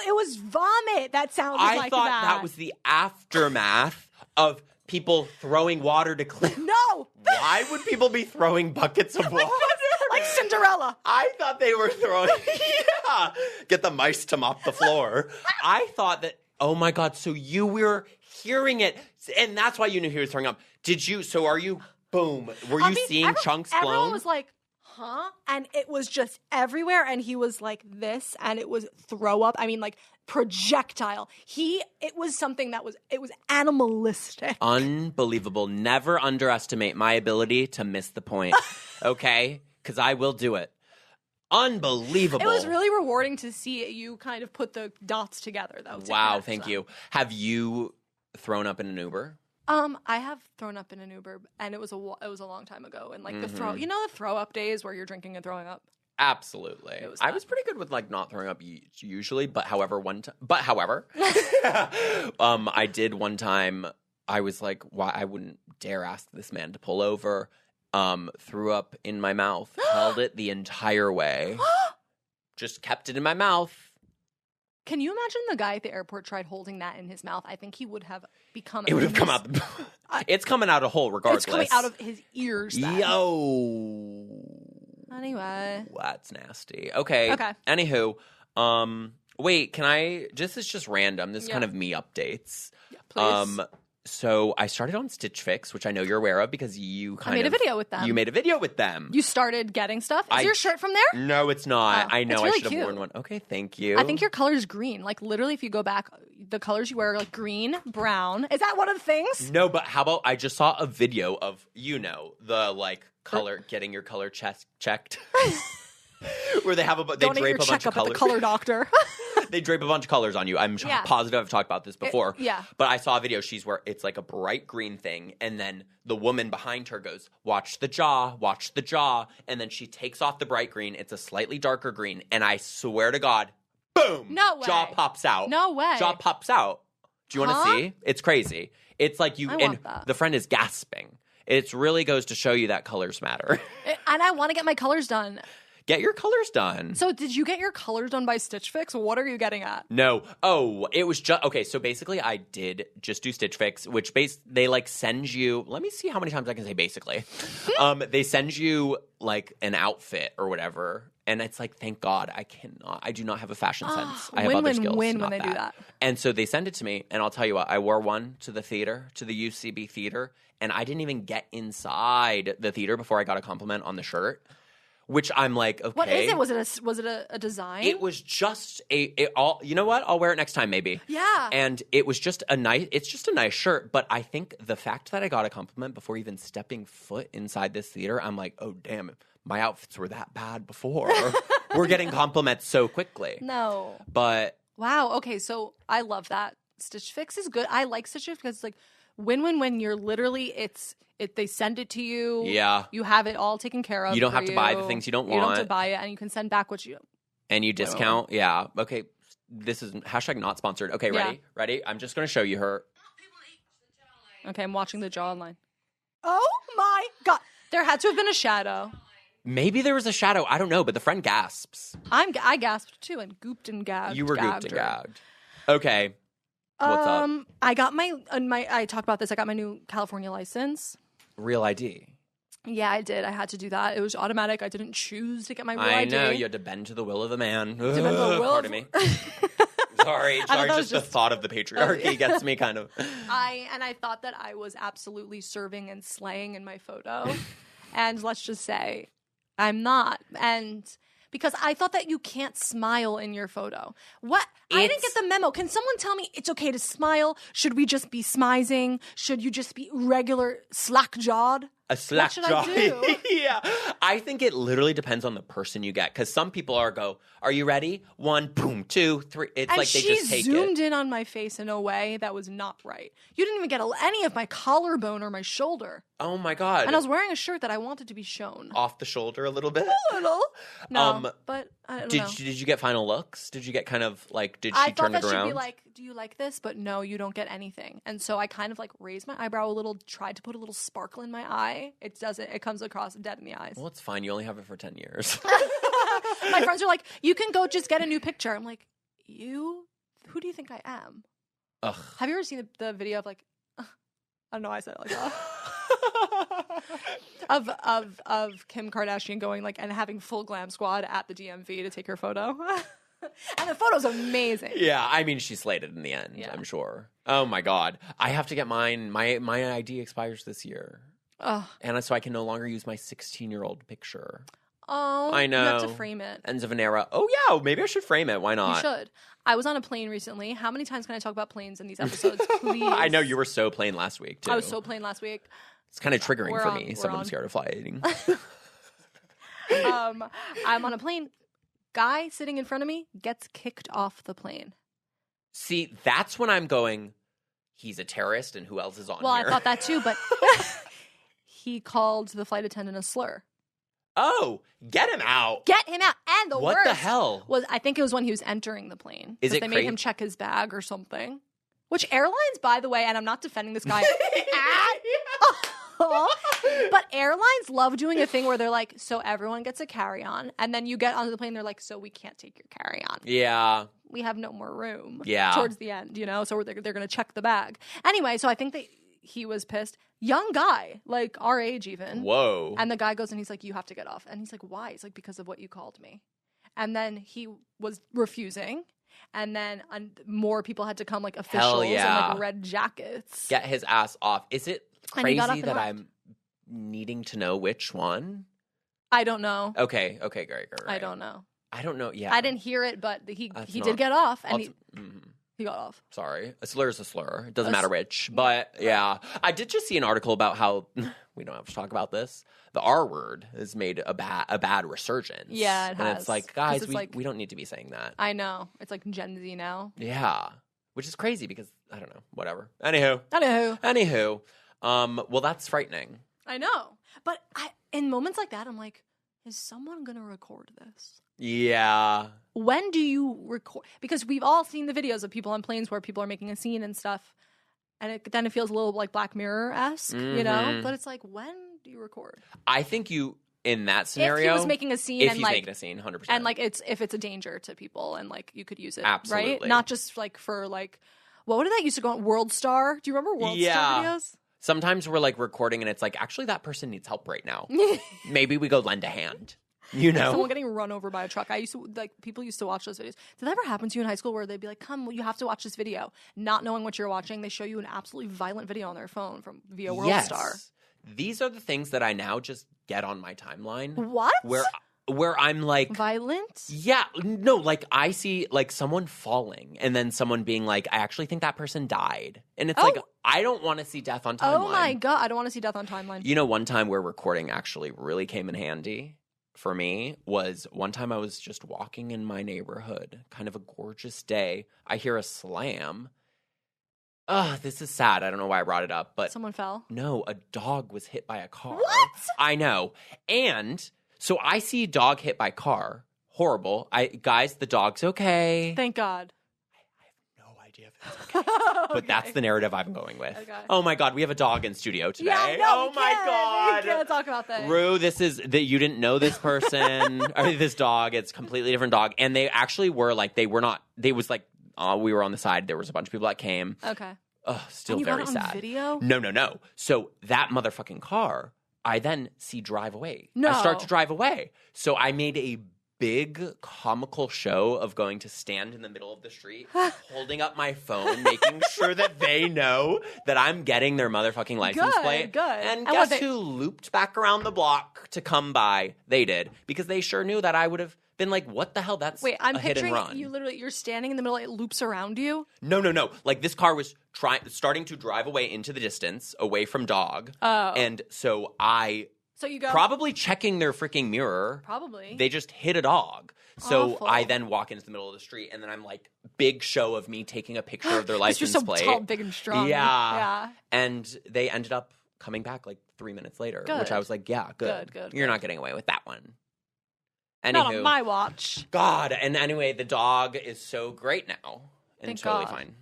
It was vomit that sounded like that.
I thought that was the aftermath of people throwing water to clean.
No!
Why would people be throwing buckets of water?
Like Cinderella.
I thought they were throwing... Yeah! Get the mice to mop the floor. I thought that... Oh my God, so you were hearing it, and that's why you knew he was throwing up. So are you... Boom. Were you seeing chunks blown?
Everyone was like... Huh? And it was just everywhere, and he was like this, and it was throw up. I mean, like projectile. It was something it was animalistic.
Unbelievable. Never underestimate my ability to miss the point, okay? Because I will do it. Unbelievable.
It was really rewarding to see you kind of put the dots together, though.
Wow, thank you. Have you thrown up in an Uber?
I have thrown up in an Uber, and it was a long time ago. And like the throw up days where you're drinking and throwing up.
Absolutely. I was pretty good with like not throwing up usually, but however, I did one time. I was like, why? I wouldn't dare ask this man to pull over. Threw up in my mouth, held it the entire way, just kept it in my mouth.
Can you imagine the guy at the airport tried holding that in his mouth? I think he would have become...
It would have come out... It's coming out a hole regardless.
It's coming out of his ears then.
Yo!
Anyway.
That's nasty. Okay. Anywho, wait, can I... This is just random. This is kind of me updates.
Yeah, please.
So I started on Stitch Fix, which I know you're aware of because you
I made a video with them.
You made a video with them.
You started getting stuff? Is your shirt from there?
No, it's not.
Oh,
I know
really
I should have
cute.
worn one. Okay, thank you.
I think your color is green. Like literally if you go back, the colors you wear are like green, brown. Is that one of the things?
No, but how about I just saw a video of, the like color, getting your color checked. Where they drape a bunch of colors.
At the color doctor.
They drape a bunch of colors on you. I'm positive I've talked about this before.
Yeah.
But I saw a video. Where it's like a bright green thing, and then the woman behind her goes, watch the jaw, and then she takes off the bright green. It's a slightly darker green, and I swear to God, boom!
No way.
Jaw pops out.
No way.
Jaw pops out. Do you want to see? It's crazy. It's like you, and the friend is gasping. It really goes to show you that colors matter.
And I want to get my colors done.
Get your colors done.
So did you get your colors done by Stitch Fix? What are you getting at?
No. Oh, it was just... Okay, so basically I did just do Stitch Fix, which they like send you... Let me see how many times I can say basically. They send you like an outfit or whatever, And it's like, thank God, I do not have a fashion sense. I have other skills.
Win
not
when they do that.
And so they send it to me, and I'll tell you what, I wore one to the theater, to the UCB theater, and I didn't even get inside the theater before I got a compliment on the shirt. Which I'm like, okay.
What is it? Was it a design?
It was just you know what? I'll wear it next time maybe.
Yeah.
And it was just it's just a nice shirt. But I think the fact that I got a compliment before even stepping foot inside this theater, I'm like, oh, damn, my outfits were that bad before. We're getting compliments so quickly.
No.
But.
Wow. Okay. So I love that. Stitch Fix is good. I like Stitch Fix because it's like when you're literally, they send it to you.
Yeah.
You have it all taken care of.
You don't have to buy the things you don't want.
You don't have to buy it, and you can send back what you.
And you discount. Yeah. Okay. This is # not sponsored. Okay. Ready?
Yeah.
Ready? I'm just going to show you her.
Okay. I'm watching the jawline. Oh my God. There had to have been a shadow.
Maybe there was a shadow. I don't know, but the friend gasps.
I gasped too and gooped and gagged.
You were gooped and gagged. Okay. What's up?
I got I talked about this. I got my new California license.
Real ID.
Yeah, I did. I had to do that. It was automatic. I didn't choose to get my real ID.
I know. You had to bend to the will of the man.
Pardon
me. Sorry, just the thought of the patriarchy gets me kind of.
I thought that I was absolutely serving and slaying in my photo. And let's just say I'm not. And because I thought that you can't smile in your photo. What? I didn't get the memo. Can someone tell me it's okay to smile? Should we just be smizing? Should you just be regular slack-jawed?
A slack jaw.
What should I do?
Yeah. I think it literally depends on the person you get. Because some people are you ready? 1, boom, 2, 3. It's
and
like they just take it.
she zoomed in on my face in a way that was not right. You didn't even get any of my collarbone or my shoulder.
Oh my God.
And I was wearing a shirt that I wanted to be shown.
Off the shoulder a little bit?
A little. No, but I don't know.
Did you get final looks? Did you get kind of like, did she
I
turn
thought
it
that
around?
she'd be like, do you like this? But no, you don't get anything. And so I kind of like raised my eyebrow a little, tried to put a little sparkle in my eye. It doesn't. It comes across dead in the eyes.
Well, it's fine. You only have it for 10 years.
My friends are like, you can go just get a new picture. I'm like, who do you think I am?
Ugh.
Have you ever seen the video of like, I don't know why I said it like that. of Kim Kardashian going like and having full glam squad at the DMV to take her photo. And the photo's amazing.
Yeah, I mean, she slayed it in the end, yeah. I'm sure. Oh my God. I have to get mine. My ID expires this year.
Ugh.
And so I can no longer use my 16-year-old picture.
Oh,
I know.
You have to frame it.
Ends of an era. Oh, yeah. Maybe I should frame it. Why not?
You should. I was on a plane recently. How many times can I talk about planes in these episodes, please?
I know you were so plain last week, too.
I was so plain last week.
It's kind of triggering for me. Someone scared of flying.
I'm on a plane. Guy sitting in front of me gets kicked off the plane.
See, that's when I'm going, he's a terrorist and who else is on here?
Well, I thought that too, but he called the flight attendant a slur.
Oh, get him out.
Get him out. And the worst.
What the hell?
Was I think it was when he was entering the plane.
Is it
they made him check his bag or something. Which airlines, by the way, and I'm not defending this guy but airlines love doing a thing where they're like, so everyone gets a carry-on, and then you get onto the plane, they're like, so we can't take your carry-on.
Yeah.
We have no more room.
Yeah.
Towards the end, so they're going to check the bag. Anyway, so I think he was pissed. Young guy, like our age even.
Whoa.
And the guy goes and he's like, you have to get off. And he's like, why? He's like, because of what you called me. And then he was refusing. And then more people had to come, like officials in like red jackets.
Get his ass off. Is it crazy that I'm needing to know which one?
I don't know.
Okay, great.
I don't know.
Yeah.
I didn't hear it, but he did get off. And he got off.
Sorry. A slur is a slur. It doesn't matter which. But yeah. I did just see an article about how, we don't have to talk about this, the R word has made a bad resurgence.
Yeah, it has.
And it's like, guys, we don't need to be saying that.
I know. It's like Gen Z now.
Yeah. Which is crazy because, I don't know, whatever. Anywho. Well, that's frightening.
I know. But in moments like that, I'm like, is someone going to record this?
Yeah.
When do you record? Because we've all seen the videos of people on planes where people are making a scene and stuff. And then it feels a little like Black Mirror-esque, But it's like, when do you record?
I think in that scenario.
If he was making a scene.
If he's making a scene, 100%.
And like, if it's a danger to people and like, you could use it.
Absolutely.
Right? Not just like for like, what did that used to go on? World Star? Do you remember World Star videos?
Sometimes we're like recording and it's like, actually that person needs help right now. Maybe we go lend a hand. You know?
Someone getting run over by a truck. People used to watch those videos. Did that ever happen to you in high school where they'd be like, come, you have to watch this video, not knowing what you're watching? They show you an absolutely violent video on their phone via WorldStar.
These are the things that I now just get on my timeline.
What?
Where I'm like...
Violent?
Yeah. No, like I see like someone falling and then someone being like, I actually think that person died. And it's like, I don't want to see death on timeline.
Oh my God. I don't want to see death on timeline.
You know, one time where recording actually really came in handy for me was one time I was just walking in my neighborhood, kind of a gorgeous day. I hear a slam. This is sad. I don't know why I brought it up, but...
Someone fell?
No, a dog was hit by a car.
What?
I know. And... So I see dog hit by car. Horrible. Guys, the dog's okay.
Thank God.
I have no idea if it's okay. But that's the narrative I'm going with. Okay. Oh my God, we have a dog in studio today.
Yeah, no, my God. We can't talk about that.
Rue, you didn't know this person or this dog. It's a completely different dog. And they actually were like, we were on the side. There was a bunch of people that came.
Okay.
Still
and you
very
got it on
sad.
Video?
No. So that motherfucking car, I then see drive away.
No.
I start to drive away. So I made a big comical show of going to stand in the middle of the street, holding up my phone, making sure that they know that I'm getting their motherfucking license plate.
Good.
And guess who looped back around the block to come by? They did. Because they sure knew that I would have been like, what the hell? That's
I'm
a hit and run.
picturing you're standing in the middle, it loops around you?
No. Like this car was starting to drive away into the distance, away from dog.
Oh.
And so
you go...
Probably checking their freaking mirror.
Probably.
They just hit a dog. So
Awful.
I then walk into the middle of the street, and then I'm like, big show of me taking a picture of their license
you're so
plate.
tall, big and strong.
Yeah. And they ended up coming back like 3 minutes later, which I was like, yeah, good. You're not getting away with that one. Anywho,
not on my watch.
God. And anyway, the dog is so great now. And
Thank
totally
God.
fine.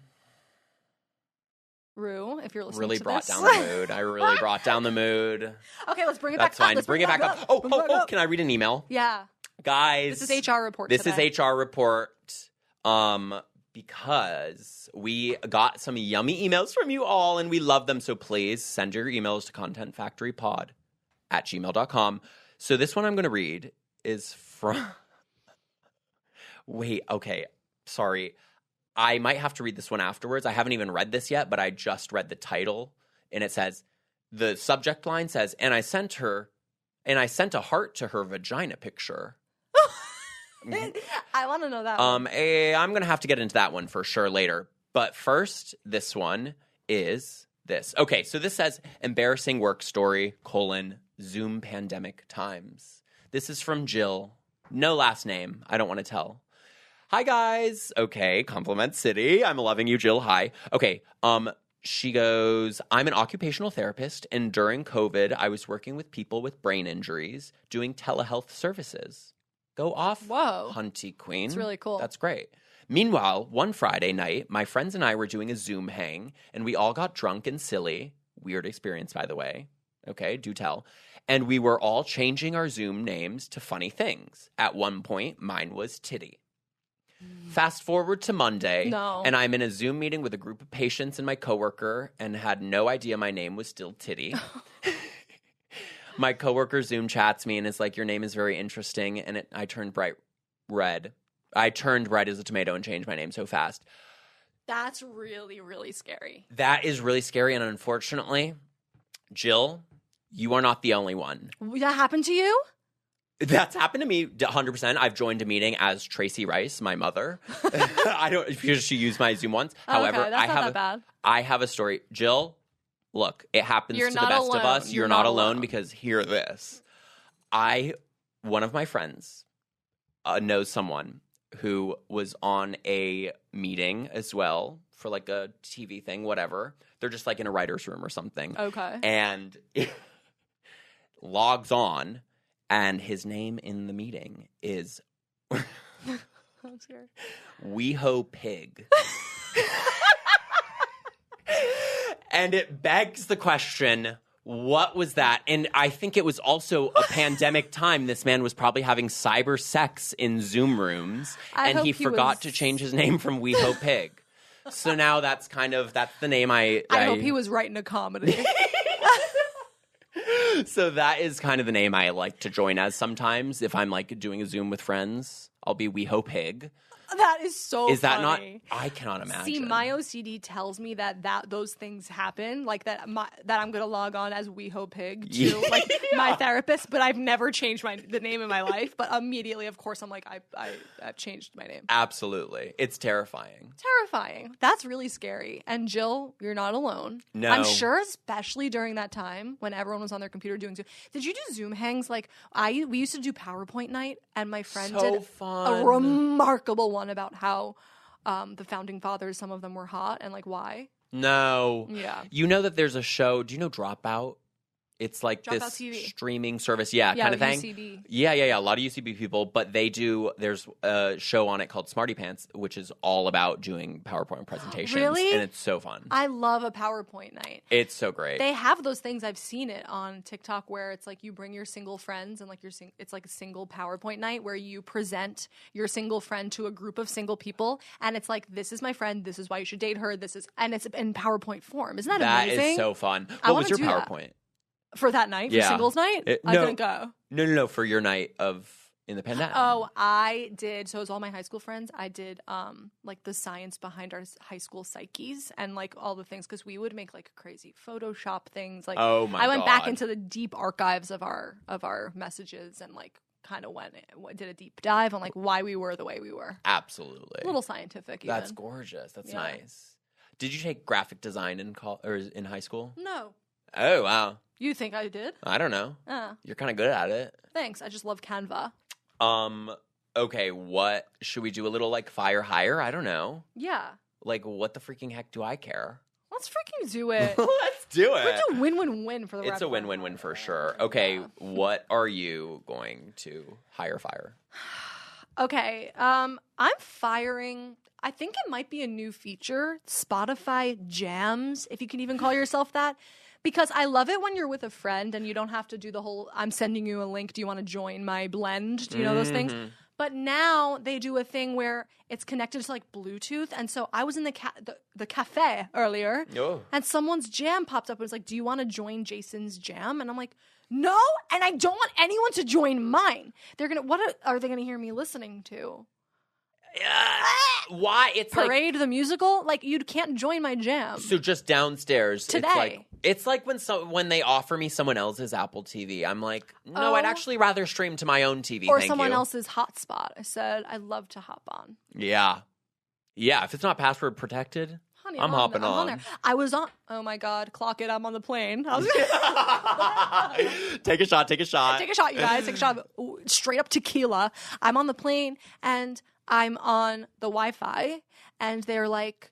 Rue, if you're listening
really
to
brought
this.
down the mood. I really brought down the mood.
Okay, let's bring it
That's
back
fine.
up.
Bring it back up. Oh, can I read an email?
Yeah.
Guys.
This is HR report
This
today.
is HR report. Because we got some yummy emails from you all and we love them. So please send your emails to contentfactorypod@gmail.com. So this one I'm going to read is from... Wait, okay. Sorry. I might have to read this one afterwards. I haven't even read this yet, but I just read the title. And it says, the subject line says, and I sent a heart to her vagina picture.
I want to know that one.
I'm going to have to get into that one for sure later. But first, this one is this. Okay, so this says, embarrassing work story, Zoom pandemic times. This is from Jill. No last name. I don't want to tell. Hi, guys. Okay, Compliment City. I'm loving you, Jill. Hi. Okay, she goes, I'm an occupational therapist, and during COVID, I was working with people with brain injuries, doing telehealth services. Go off,
Whoa.
Hunty Queen.
That's really cool.
That's great. Meanwhile, one Friday night, my friends and I were doing a Zoom hang, and we all got drunk and silly. Weird experience, by the way. Okay, do tell. And we were all changing our Zoom names to funny things. At one point, mine was Titty. Fast forward to Monday, and I'm in a Zoom meeting with a group of patients and my coworker, and had no idea my name was still Titty. My coworker Zoom chats me and is like, your name is very interesting, and I turned bright red. I turned red as a tomato and changed my name so fast.
That's really, really scary.
That is really scary, and unfortunately, Jill, you are not the only one.
That happened to you?
That's happened to me 100%. I've joined a meeting as Tracy Rice, my mother. I don't, because she used my Zoom once. However,
okay, that's not that bad.
I have a story. Jill, look, it happens to the best
alone.
of us. You're not alone because hear this. One of my friends knows someone who was on a meeting as well for like a TV thing, whatever. They're just like in a writer's room or something.
Okay.
And logs on. And his name in the meeting is
I'm scared.
Weho Pig. And it begs the question, what was that? And I think it was also a pandemic time. This man was probably having cyber sex in Zoom rooms. And he forgot to change his name from Weho Pig. So now that's the name I
hope he was writing a comedy.
So that is kind of the name I like to join as sometimes. If I'm like doing a Zoom with friends, I'll be We Hope Pig.
That is so
Is that
funny.
not? I cannot imagine.
See, my OCD tells me that those things happen, like that I'm gonna log on as WeHo Pig to like my therapist, but I've never changed the name in my life. But immediately, of course, I'm like I've changed my name.
Absolutely, it's terrifying.
Terrifying. That's really scary. And Jill, you're not alone.
No,
I'm sure, especially during that time when everyone was on their computer doing Zoom. Did you do Zoom hangs? Like we used to do PowerPoint night, and my friend did
fun.
a remarkable one about how the founding fathers, some of them were hot, and like why.
No.
Yeah.
You know that there's a show. Do you know Dropout? It's like
Dropout
this
TV.
Streaming service, kind of thing.
UCB.
Yeah. A lot of UCB people, but there's a show on it called Smarty Pants, which is all about doing PowerPoint presentations.
Really?
And it's so fun.
I love a PowerPoint night.
It's so great.
They have those things. I've seen it on TikTok where it's like you bring your single friends and like it's like a single PowerPoint night where you present your single friend to a group of single people, and it's like, this is my friend, this is why you should date her, and it's in PowerPoint form. Isn't that amazing?
That is so fun. What was your PowerPoint?
For that night? For singles night? I couldn't go.
No. For your night in the pandemic.
Oh, I did. So it was all my high school friends. I did like the science behind our high school psyches and like all the things, because we would make like crazy Photoshop things. Like,
oh my God.
I went back into the deep archives of our messages and like kind of did a deep dive on like why we were the way we were.
Absolutely.
A little scientific even.
That's gorgeous. That's nice. Did you take graphic design in high school?
No.
Oh, wow.
You think I did?
I don't know. You're kind of good at it.
Thanks. I just love Canva.
Okay, what should we do? A little like fire hire? I don't know.
Yeah.
Like, what the freaking heck do I care?
Let's freaking do it.
Let's do it.
We're doing win-win-win for the
It's a win-win-win for sure. Okay, what are you going to fire?
Okay, I'm firing. I think it might be a new feature, Spotify Jams, if you can even call yourself that. Because I love it when you're with a friend and you don't have to do the whole, I'm sending you a link, do you want to join my blend? Do you know those things? But now they do a thing where it's connected to like Bluetooth. And so I was in the cafe earlier and someone's jam popped up and was like, do you want to join Jason's jam? And I'm like, no, and I don't want anyone to join mine. What are they going to hear me listening to?
Why? It's
Parade the musical? Like, you can't join my jam.
So just downstairs
today.
It's like when they offer me someone else's Apple TV. I'm like, no, I'd actually rather stream to my own TV.
Or someone else's hotspot. I said, I'd love to hop on.
Yeah. If it's not password protected,
honey,
I'm hopping on.
There. I was on. Oh my God, clock it! I'm on the plane.
Take a shot.
Take a shot, you guys. Take a shot. Straight up tequila. I'm on the plane and I'm on the Wi-Fi, and they're like,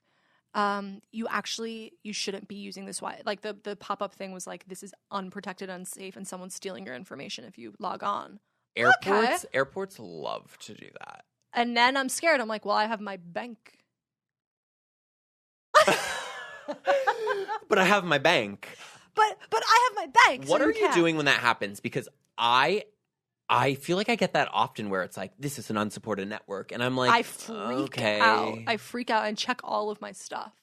you shouldn't be using this Wi-Fi. Like the pop-up thing was like, this is unprotected, unsafe, and someone's stealing your information if you log on.
Airports love to do that.
And then I'm scared. I'm like, well, I have my bank.
But I have my bank.
But I have my bank.
What are you doing when that happens? Because I feel like I get that often where it's like, this is an unsupported network. And I'm like,
I freak out. I freak out and check all of my stuff.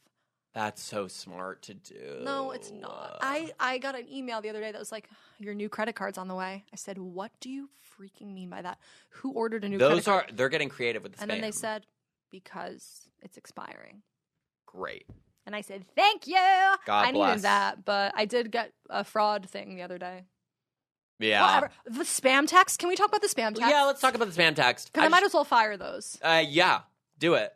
That's so smart to do.
No, it's not. I got an email the other day that was like, your new credit card's on the way. I said, what do you freaking mean by that? Who ordered a new credit card?
They're getting creative with the spam.
And then they said, because it's expiring.
Great.
And I said, thank you.
God bless.
Needed that, but I did get a fraud thing the other day.
Yeah.
Whatever. The spam text. Can we talk about the spam text?
Yeah, let's talk about the spam text.
Because I might as well fire those.
Yeah, do it.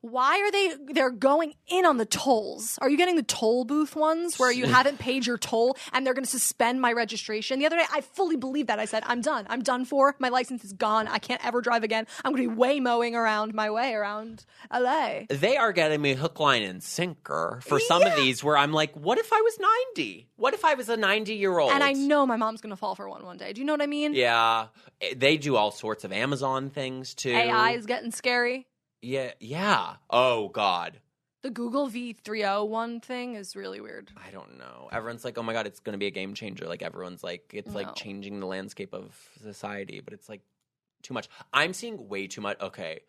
Why are they're going in on the tolls? Are you getting the toll booth ones where you haven't paid your toll and they're going to suspend my registration? The other day, I fully believed that. I said, I'm done. I'm done for. My license is gone. I can't ever drive again. I'm going to be Waymoing around my way around LA.
They are getting me hook, line, and sinker for some of these where I'm like, what if I was 90? What if I was a 90-year-old?
And I know my mom's going to fall for one day. Do you know what I mean?
Yeah. They do all sorts of Amazon things, too.
AI is getting scary.
Yeah. Oh, God.
The Google V301 thing is really weird.
I don't know. Everyone's like, oh, my God, it's going to be a game changer. Like, everyone's like, it's like changing the landscape of society. But it's like too much. I'm seeing way too much. Okay.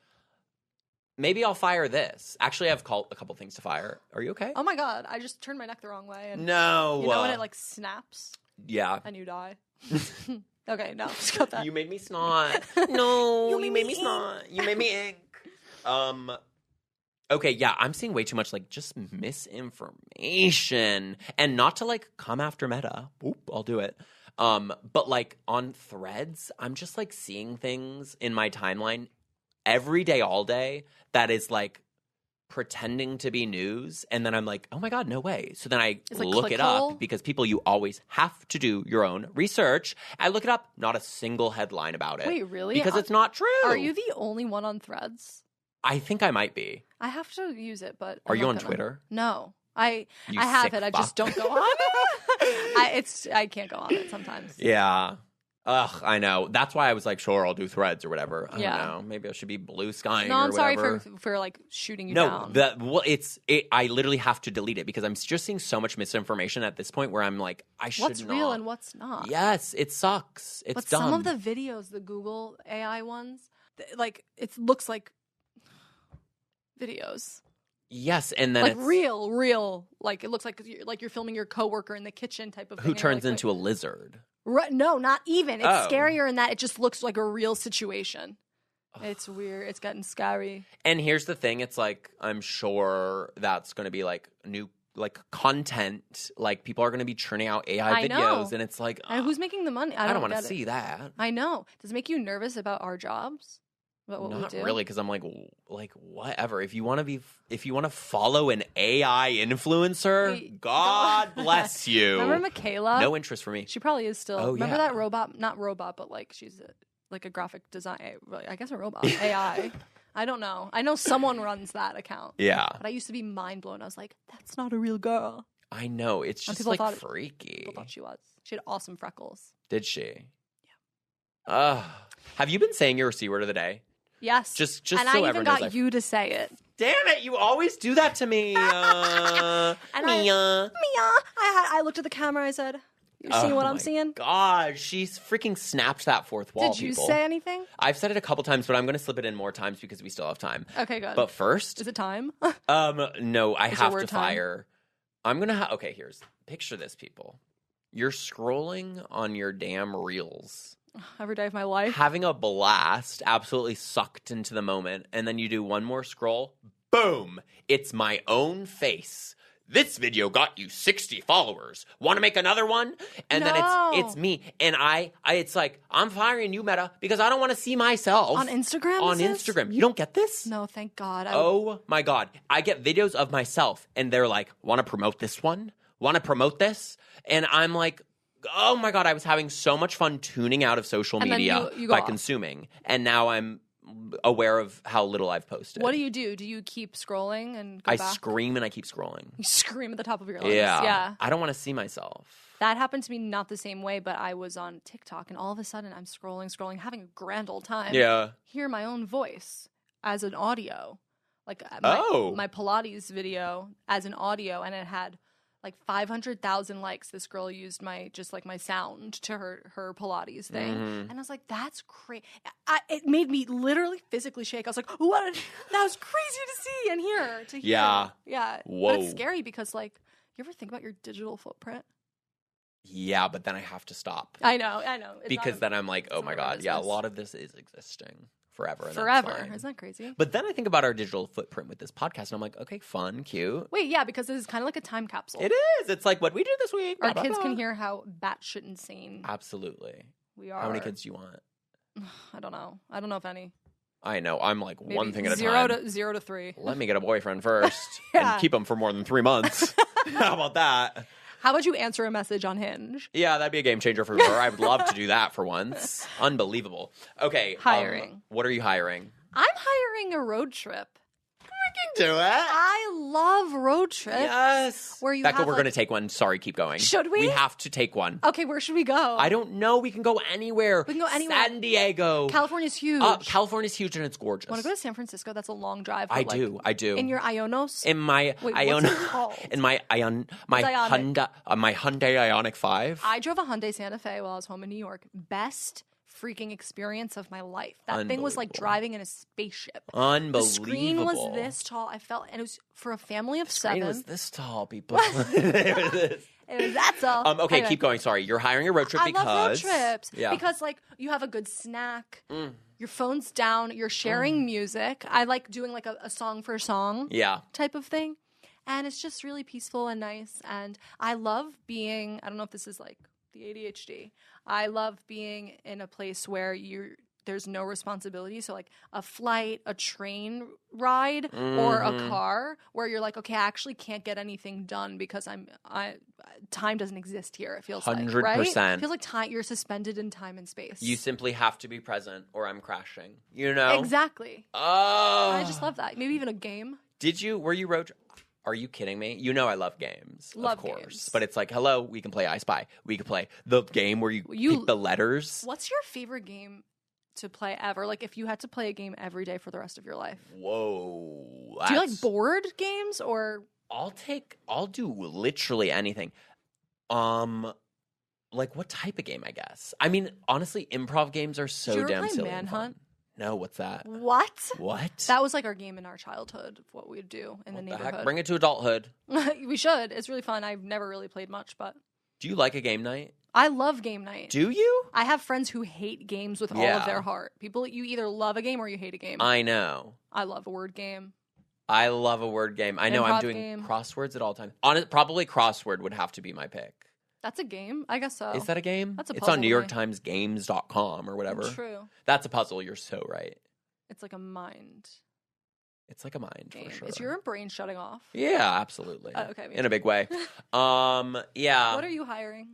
Maybe I'll fire this. Actually, I've called a couple things to fire. Are you okay?
Oh, my God. I just turned my neck the wrong way. And
no.
You know when it, like, snaps?
Yeah.
And you die. Okay, no, just cut that.
You made me snot. No,
You
you
made
made me
me
snot. You made me ink. Okay, yeah, I'm seeing way too much like just misinformation, and not to like come after Meta. Oop, I'll do it. But like on Threads, I'm just like seeing things in my timeline every day, all day that is like pretending to be news, and then I'm like, oh my god, no way. So then I
It's like
look it
clickhole?
up because people, you always have to do your own research. I look it up, not a single headline about it.
Wait, really?
Because it's not true.
Are you the only one on Threads?
I think I might be.
I have to use it, but
Are
I'm
you
not
on
gonna.
Twitter?
No, I
You
have
sick
it. I just
fuck.
don't go on it. I can't go on it sometimes.
Yeah. Ugh, I know. That's why I was like, sure, I'll do Threads or whatever. I
Yeah.
don't know. Maybe I should be blue skying
No,
or
I'm sorry
whatever.
for like shooting you
No,
down.
I literally have to delete it because I'm just seeing so much misinformation at this point where I'm like, I should
What's
not.
real and what's not?
Yes, it sucks. It's
But
dumb.
some of the videos, the Google AI ones, like it looks like videos.
Yes, and then
Like
it's
real. Like it looks like you're filming your coworker in the kitchen type of thing.
who
and you're
turns
like,
into a lizard.
Right, no, not even. It's
Oh.
scarier in that it just looks like a real situation. It's weird. It's getting scary.
And here's the thing, it's like I'm sure that's going to be like new like content, like people are going to be churning out AI
I
videos
know.
and it's like
And who's making the money?
I don't want to
get it.
see that.
I know. Does it make you nervous about our jobs? About what
Not
we do?
really, because I'm like whatever. If you want to follow an AI influencer,
Wait,
God bless you.
Remember Michaela?
No interest for me.
She probably is still.
Oh,
Remember
yeah.
that robot? Not robot, but like she's like a graphic design. I guess a robot. AI. I don't know. I know someone runs that account.
Yeah,
But I used to be mind blown. I was like, that's not a real girl.
I know. It's
And
just
people
like
thought-
freaky.
People thought she was. She had awesome freckles.
Did she? Yeah. Have you been saying your C word of the day?
Yes.
Just
and
so
I even
everyone
got
knows.
you to say it.
Damn it! You always do that to me.
And
Mia.
Mia. I looked at the camera. I said, "You seeing what I'm seeing?"
God, she's freaking snapped that fourth wall.
Did you
people.
say anything?
I've said it a couple times, but I'm going to slip it in more times because we still have time.
Okay, good.
But first,
Is it time?
no, I
Is your
have to
word time?
fire. I'm gonna. Okay, picture this, people. You're scrolling on your damn reels,
Every day of my life.
having a blast, absolutely sucked into the moment, and then you do one more scroll. Boom! It's my own face. This video got you 60 followers. Want to make another one? And
No.
then it's me, and I it's like I'm firing you, Meta, because I don't want to see myself
On Instagram?
On
this is?
Instagram, you don't get this?
No, thank God.
Oh my God. I get videos of myself and they're like, want to promote this one? Want to promote this? And I'm like, oh my God, I was having so much fun tuning out of social
And then
media
you go
by
off.
consuming. And now I'm aware of how little I've posted.
What do you do? Do you keep scrolling and go
I
back?
scream and I keep scrolling.
You scream at the top of your lungs.
Yeah.
Yeah.
I don't want to see myself.
That happened to me not the same way, but I was on TikTok and all of a sudden I'm scrolling, having a grand old time.
Yeah.
Hear my own voice as an audio. Like
Oh.
my Pilates video as an audio, and it had like 500,000 likes. This girl used my sound to her Pilates thing.
Mhm.
And I was like, that's crazy. It made me literally physically shake. I was like, what? That was crazy to see and hear. To hear.
Yeah.
Yeah.
Whoa.
But it's scary because like, you ever think about your digital footprint?
Yeah, but then I have to stop.
I know. It's
Because
not
then I'm like, oh
it's
my
not our
God, yeah, a
business.
lot of this is existing forever. And that's
forever.
fine.
Isn't that crazy?
But then I think about our digital footprint with this podcast, and I'm like, okay, fun, cute.
Wait, yeah, because this is kind of like a time capsule.
It is. It's like what we did this week.
Our
blah, blah,
kids
blah.
can hear how batshit insane
Absolutely.
we are.
How many kids do you want?
I don't know. I don't know if any.
I know. I'm like
Maybe
one thing at a
zero
time.
to 0 to 3.
Let me get a boyfriend first
Yeah.
and keep him for more than 3 months. How about that?
How about you answer a message on Hinge?
Yeah, that'd be a game changer for her. I would love to do that for once. Unbelievable. Okay.
Hiring.
What are you hiring?
I'm hiring a road trip.
Do it.
I love road trips.
Yes.
Where you
Becca,
have,
we're
like-
going to take one. Sorry, keep going.
Should we?
We have to take one.
Okay, where should we go?
I don't know. We can go anywhere.
We can go anywhere.
San Diego.
California's huge.
California's huge and it's gorgeous.
Want to go to San Francisco? That's a long drive.
I
but, like,
do. I do.
In your Ionos?
In my
Wait,
Ion,
what's it called?
in my
Ioniq.
my Hyundai Ioniq 5.
I drove a Hyundai Santa Fe while I was home in New York. Best freaking experience of my life. That thing was like
Unbelievable.
driving in a spaceship.
Unbelievable.
The screen was this tall. I felt, and it was for a family of
Screen
7.
was this tall, people.
That's all.
Okay,
anyway.
keep going. Sorry. You're hiring a road trip because...
I love road trips.
Yeah.
Because, like, you have a good snack. Your phone's down. You're sharing music. I like doing, like, a song for song type of thing. And it's just really peaceful and nice. And I love being, I don't know if this is, like, the ADHD. I love being in a place where there's no responsibility. So, like, a flight, a train ride, or a car where you're like, okay, I actually can't get anything done because time doesn't exist here, it feels
100%.
like, right? It feels like you're suspended in time and space.
You simply have to be present or I'm crashing, you know?
Exactly.
Oh.
I just love that. Maybe even a game.
Were you road Are you kidding me? You know I love games,
love
of course.
Games.
But it's like, hello, we can play I Spy. We can play the game where you pick the letters.
What's your favorite game to play ever? Like, if you had to play a game every day for the rest of your life.
Whoa.
Do you like board games or?
I'll do literally anything. Like what type of game, I guess? I mean, honestly, improv games are so damn silly.
Did you ever play Manhunt?
No, what's that?
What? That was like our game in our childhood, what we'd do in the neighborhood.
Heck? Bring it to adulthood.
We should. It's really fun. I've never really played much, but.
Do you like a game night?
I love game night.
Do you?
I have friends who hate games with all of their heart. People, you either love a game or you hate a game.
I know.
I love a word game.
I love a word game. I know I'm doing crosswords at all times. Probably crossword would have to be my pick.
That's a game? I guess so.
Is that a game?
That's a puzzle.
It's on NewYorkTimesGames.com or whatever.
True.
That's a puzzle. You're so right.
It's like a mind.
It's like a mind game. For sure.
Is your brain shutting off?
Yeah, absolutely.
Okay.
In a big way. Yeah.
What are you hiring?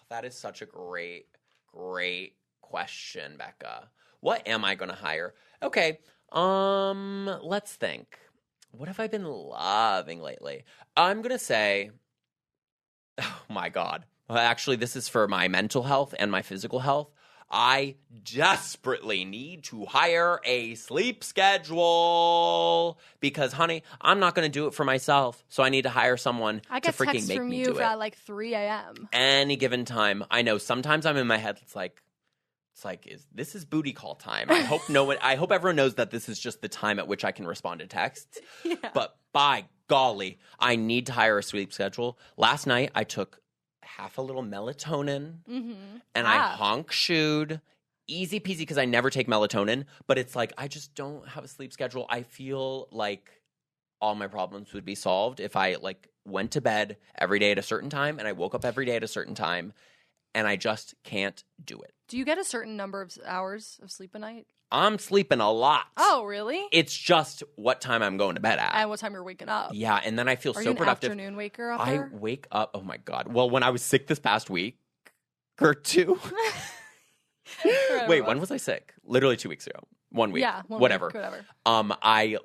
That is such a great question, Becca. What am I going to hire? Okay. Let's think. What have I been loving lately? I'm going to say, oh my God. Well, actually, this is for my mental health and my physical health. I desperately need to hire a sleep schedule because, honey, I'm not going to do it for myself. So I need to hire someone to freaking make me do it. I get texts from you at like 3 a.m. Any given time. I know sometimes I'm in my head. It's like, this is booty call time. I hope everyone knows that this is just the time at which I can respond to texts. Yeah. But by golly, I need to hire a sleep schedule. Last night I took half a little melatonin and I honk-shooed. Easy peasy because I never take melatonin, but it's like I just don't have a sleep schedule. I feel like all my problems would be solved if I like went to bed every day at a certain time and I woke up every day at a certain time, and I just can't do it. Do you get a certain number of hours of sleep a night? I'm sleeping a lot. Oh, really? It's just what time I'm going to bed at. And what time you're waking up. Yeah, and then I feel so productive. Are you an afternoon waker upper? I wake up, oh my God. Well, when I was sick this past week or two. Wait, when was I sick? Literally 2 weeks ago. 1 week. Yeah, whatever. I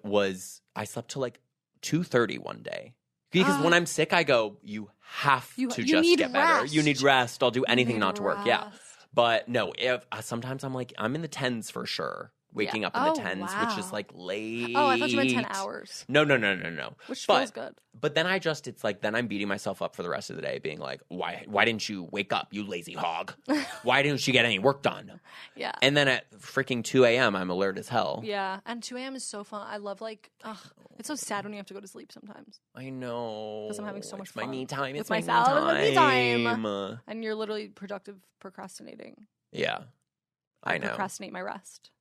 slept till like 2:30 one day. Because when I'm sick, I go, you have to just get better. You need rest. I'll do anything not to work. Yeah. But no, sometimes I'm in the 10s for sure. Waking up in the 10s, which is like late. Oh, I thought you meant 10 hours. No. Which feels good. But then then I'm beating myself up for the rest of the day, being like, why didn't you wake up, you lazy hog? Why didn't you get any work done? Yeah. And then at freaking 2 a.m., I'm alert as hell. Yeah. And 2 a.m. is so fun. I love it's so sad when you have to go to sleep sometimes. I know. Because I'm having so much fun. It's my me time. It's my me time. And you're literally productive procrastinating. Yeah. I know. Procrastinate my rest.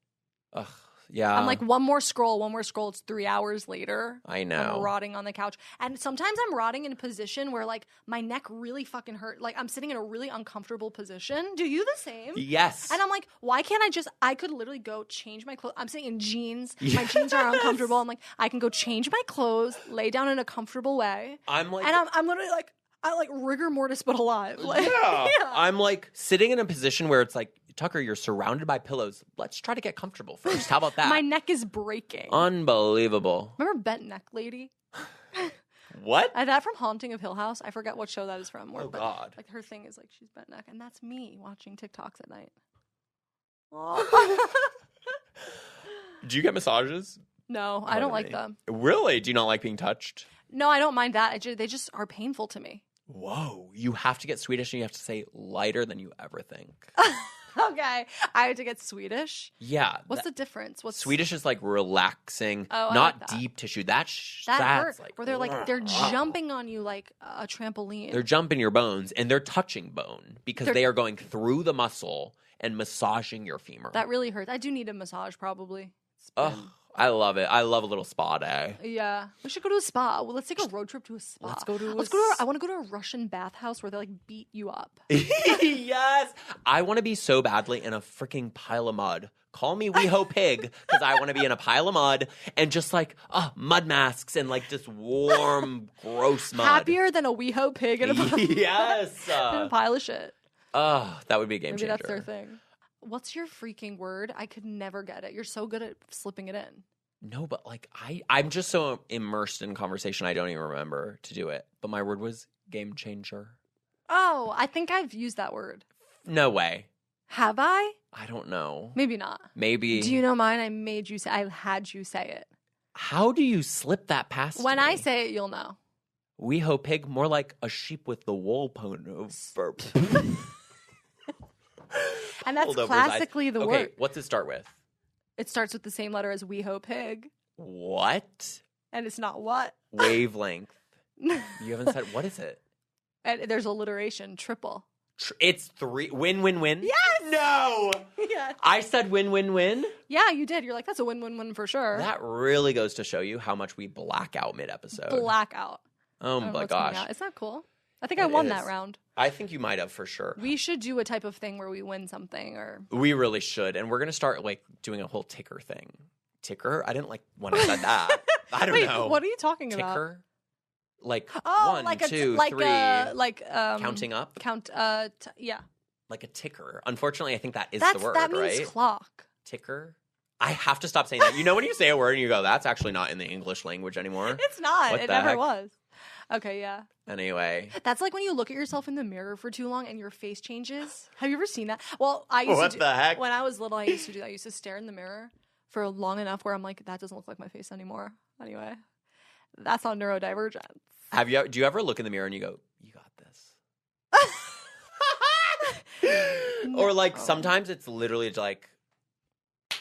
Ugh, yeah. I'm like, one more scroll. It's 3 hours later. I know. I'm rotting on the couch. And sometimes I'm rotting in a position where like my neck really fucking hurt. Like I'm sitting in a really uncomfortable position. Do you the same? Yes. And I'm like, why can't I could literally go change my clothes. I'm sitting in jeans. Yes. My jeans are uncomfortable. I'm like, I can go change my clothes, lay down in a comfortable way. I'm literally like, I like rigor mortis but alive. Like, yeah. I'm like sitting in a position where it's like, Tucker, you're surrounded by pillows. Let's try to get comfortable first. How about that? My neck is breaking. Unbelievable. Remember Bent Neck Lady? What? That from Haunting of Hill House. I forget what show that is from. God. Like her thing is like she's bent neck, and that's me watching TikToks at night. Do you get massages? No, I don't like them. Really? Do you not like being touched? No, I don't mind that. They just are painful to me. Whoa. You have to get Swedish and you have to say lighter than you ever think.
Okay. I had to get Swedish.
Yeah.
What's the difference?
Swedish is like relaxing,
not
like deep tissue.
that
that's
hurt.
like
Where they're jumping on you like a trampoline.
They're jumping your bones and they're touching bone because they are going through the muscle and massaging your femur.
That really hurts. I do need a massage probably.
Oh, I love it. I love a little spa day.
Yeah. We should go to a spa. Well, let's take a road trip to a spa. I want to go to a Russian bathhouse where they like beat you up.
Yes. I want to be so badly in a freaking pile of mud. Call me WeHo Pig because I want to be in a pile of mud and just like mud masks and like just warm, gross mud.
Happier than a WeHo Pig in a pile.
Yes.
In a pile of shit.
Oh, that would be a game changer.
Maybe that's their thing. What's your freaking word? I could never get it. You're so good at slipping it in.
No, but like I'm just so immersed in conversation I don't even remember to do it. But my word was game changer.
Oh, I think I've used that word.
No way.
Have I?
I don't know.
Maybe not.
Maybe.
Do you know mine? I had you say it.
How do you slip that past
When
me?
I say it, you'll know.
WeHo Pig, more like a sheep with the wool pony.
And that's classically the word.
Okay, what's it start with?
It starts with the same letter as WeHo Pig.
What?
And it's not what?
Wavelength. You haven't said, what is it?
And there's alliteration, triple.
It's 3. Win, win, win?
Yes!
No!
Yes.
I said win, win, win?
Yeah, you did. You're like, that's a win-win-win for sure.
That really goes to show you how much we black out mid-episode.
Blackout.
Oh my gosh.
Isn't that cool? I think I won that round.
I think you might have for sure.
We should do a type of thing where we win something or...
We really should. And we're going to start like doing a whole ticker thing. Ticker? I didn't like when I said that. I don't know.
What are you talking about?
Ticker? Like 1,
like
2, 3. Counting up?
Yeah.
Like a ticker. Unfortunately, I think that is the word,
that means
right?
Clock.
Ticker? I have to stop saying that. You know when you say a word and you go, that's actually not in the English language anymore?
It's not.
What
It
the
never
heck?
was. Okay, yeah.
Anyway.
That's like when you look at yourself in the mirror for too long and your face changes. Have you ever seen that? Well,
What the heck?
When I was little, I used to do that. I used to stare in the mirror for long enough where I'm like, that doesn't look like my face anymore. Anyway, that's on neurodivergence.
Do you ever look in the mirror and you go, you got this? Or like sometimes it's literally like,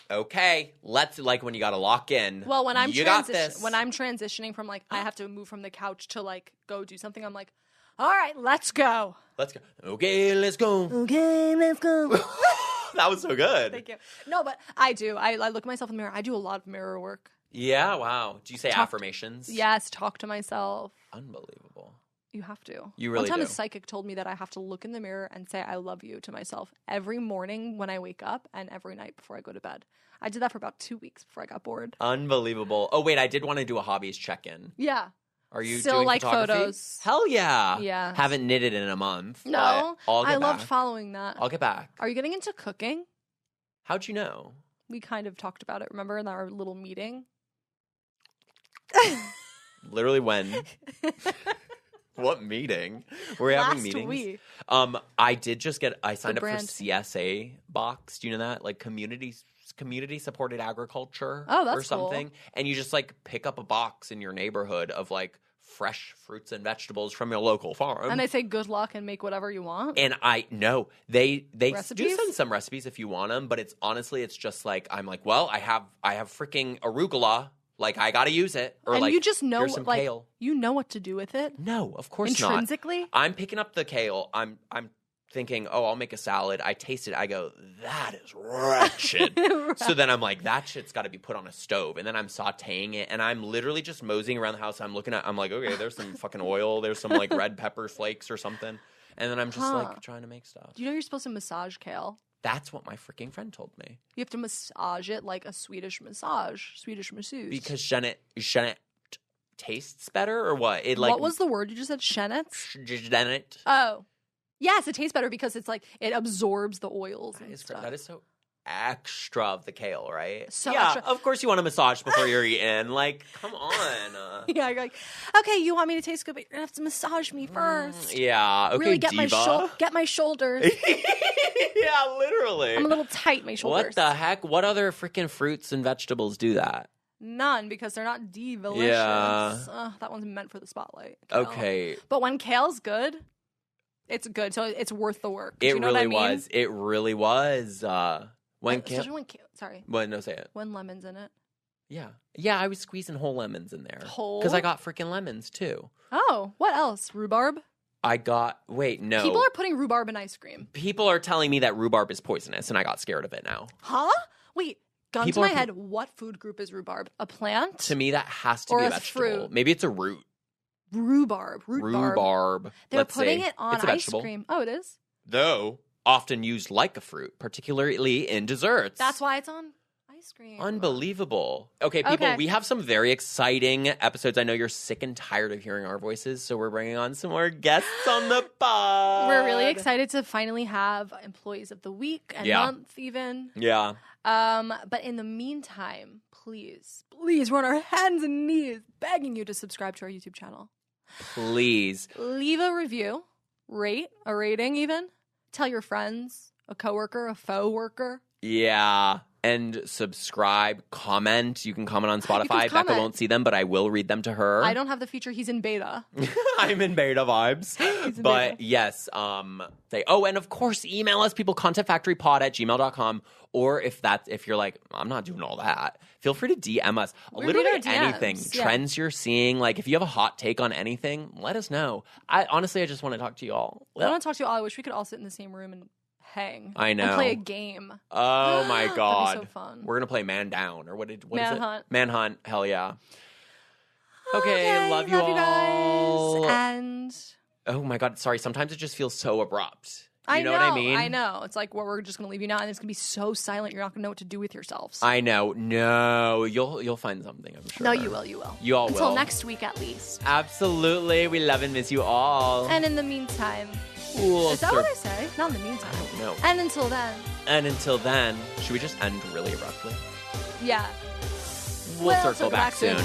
okay, let's like when you got to lock in.
Well, when I'm
transitioning
from like I have to move from the couch to like go do something, I'm like, all right, let's go.
Let's go. Okay, let's go.
Okay, let's go.
That was so good.
Thank you. No, but I do. I look at myself in the mirror. I do a lot of mirror work.
Yeah, wow. Do you say affirmations?
Yes, talk to myself.
Unbelievable.
You have to.
You really do.
One time a psychic told me that I have to look in the mirror and say I love you to myself every morning when I wake up and every night before I go to bed. I did that for about 2 weeks before I got bored.
Unbelievable. Oh, wait, I did want to do a hobbies check-in.
Yeah.
Are you
still
doing
like
photography?
Photos?
Hell yeah.
Yeah.
Haven't knitted in a month.
No.
I
loved following that.
I'll get back.
Are you getting into cooking?
How'd you know?
We kind of talked about it, remember, in our little meeting?
Literally when? What meeting? Were we having meetings?
Week.
I did just I signed up for
brand.
CSA box. Do you know that? Like community supported agriculture.
Oh, that's
or something.
cool.
And you just like pick up a box in your neighborhood of like fresh fruits and vegetables from your local farm.
And they say good luck and make whatever you want.
And they
Recipes?
do send some recipes if you want them, but it's just like I'm like, well, I have freaking arugula. Like, I gotta use it. Or,
and
like,
you just know,
here's some
like,
kale.
you know what to do with it?
No, of course
Intrinsically?
not. I'm picking up the kale. I'm thinking, oh, I'll make a salad. I taste it. I go, that is wretched.
Right.
So then I'm like, that shit's got to be put on a stove. And then I'm sauteing it. And I'm literally just moseying around the house. I'm like, okay, there's some fucking oil. There's some, like, red pepper flakes or something. And then I'm just, like, trying to make stuff.
Do you know you're supposed to massage kale?
That's what my freaking friend told me.
You have to massage it like a Swedish masseuse.
Because Jeanette tastes better, or what?
What was the word you just said? Shenets?
Jeanette.
Oh. Yes, it tastes better because it's like it absorbs the oils.
That is so extra of the kale, right?
So
yeah,
extra.
Of course you want to massage before you're eating. Like, come on.
Yeah, you're like, okay, you want me to taste good, but you're gonna have to massage me first.
Yeah, okay,
really get
diva.
my shoulders.
Yeah, literally.
I'm a little tight, my shoulders.
What the heck? What other freaking fruits and vegetables do that?
None, because they're not delicious.
Yeah.
That one's meant for the spotlight.
Kale. Okay.
But when kale's good, It's good. So it's worth the work.
It
you know
really
what I mean?
was. It really was.
Sorry.
Well, no, say it.
When lemon's in it.
Yeah. Yeah, I was squeezing whole lemons in there.
Whole?
Because I got freaking lemons, too.
Oh, what else? Rhubarb?
No.
People are putting rhubarb in ice cream.
People are telling me that rhubarb is poisonous, and I got scared of it now.
Huh? Wait, gun to my head, what food group is rhubarb? A plant?
To me, that has to be a vegetable.
Fruit?
Maybe it's a root.
Rhubarb.
They're
putting it on ice cream. Oh, it is?
Though, often used like a fruit, particularly in desserts.
That's why it's on ice cream.
Unbelievable. Okay, people, we have some very exciting episodes. I know you're sick and tired of hearing our voices, so we're bringing on some more guests on the pod.
We're really excited to finally have employees of the week and month even.
Yeah.
But in the meantime, please, we're on our hands and knees begging you to subscribe to our YouTube channel.
Please.
Leave a review, rate, a rating even. Tell your friends, a coworker, a faux worker.
Yeah. And subscribe, comment. You can comment on Spotify. Becca won't see them, but I will read them to her.
I don't have the feature. He's in beta.
I'm in beta vibes. But yes, and of course, email us, people, contentfactorypod@gmail.com. Or if you're like, I'm not doing all that, feel free to DM us. Literally anything.
Yeah.
Trends you're seeing. Like, if you have a hot take on anything, let us know. I just want to talk to you all.
I want to talk to you all. I wish we could all sit in the same room and hang.
I know.
And play a game.
Oh my God.
That'd be so fun.
We're going to play Man Down. Or what is
Manhunt.
it? Manhunt. Hell yeah. Okay, love you all.
Guys. And
oh my God, sorry. Sometimes it just feels so abrupt.
You
know what I mean?
I know. It's like, well, we're just going to leave you now, and it's going to be so silent. You're not going to know what to do with yourselves.
I know. No, you'll find something, I'm sure.
No, you will.
You all will.
Until next week, at least.
Absolutely. We love and miss you all.
And in the meantime, is that what I say? Not in the meantime.
I don't know.
And until then.
Should we just end really abruptly?
Yeah.
We'll circle back soon.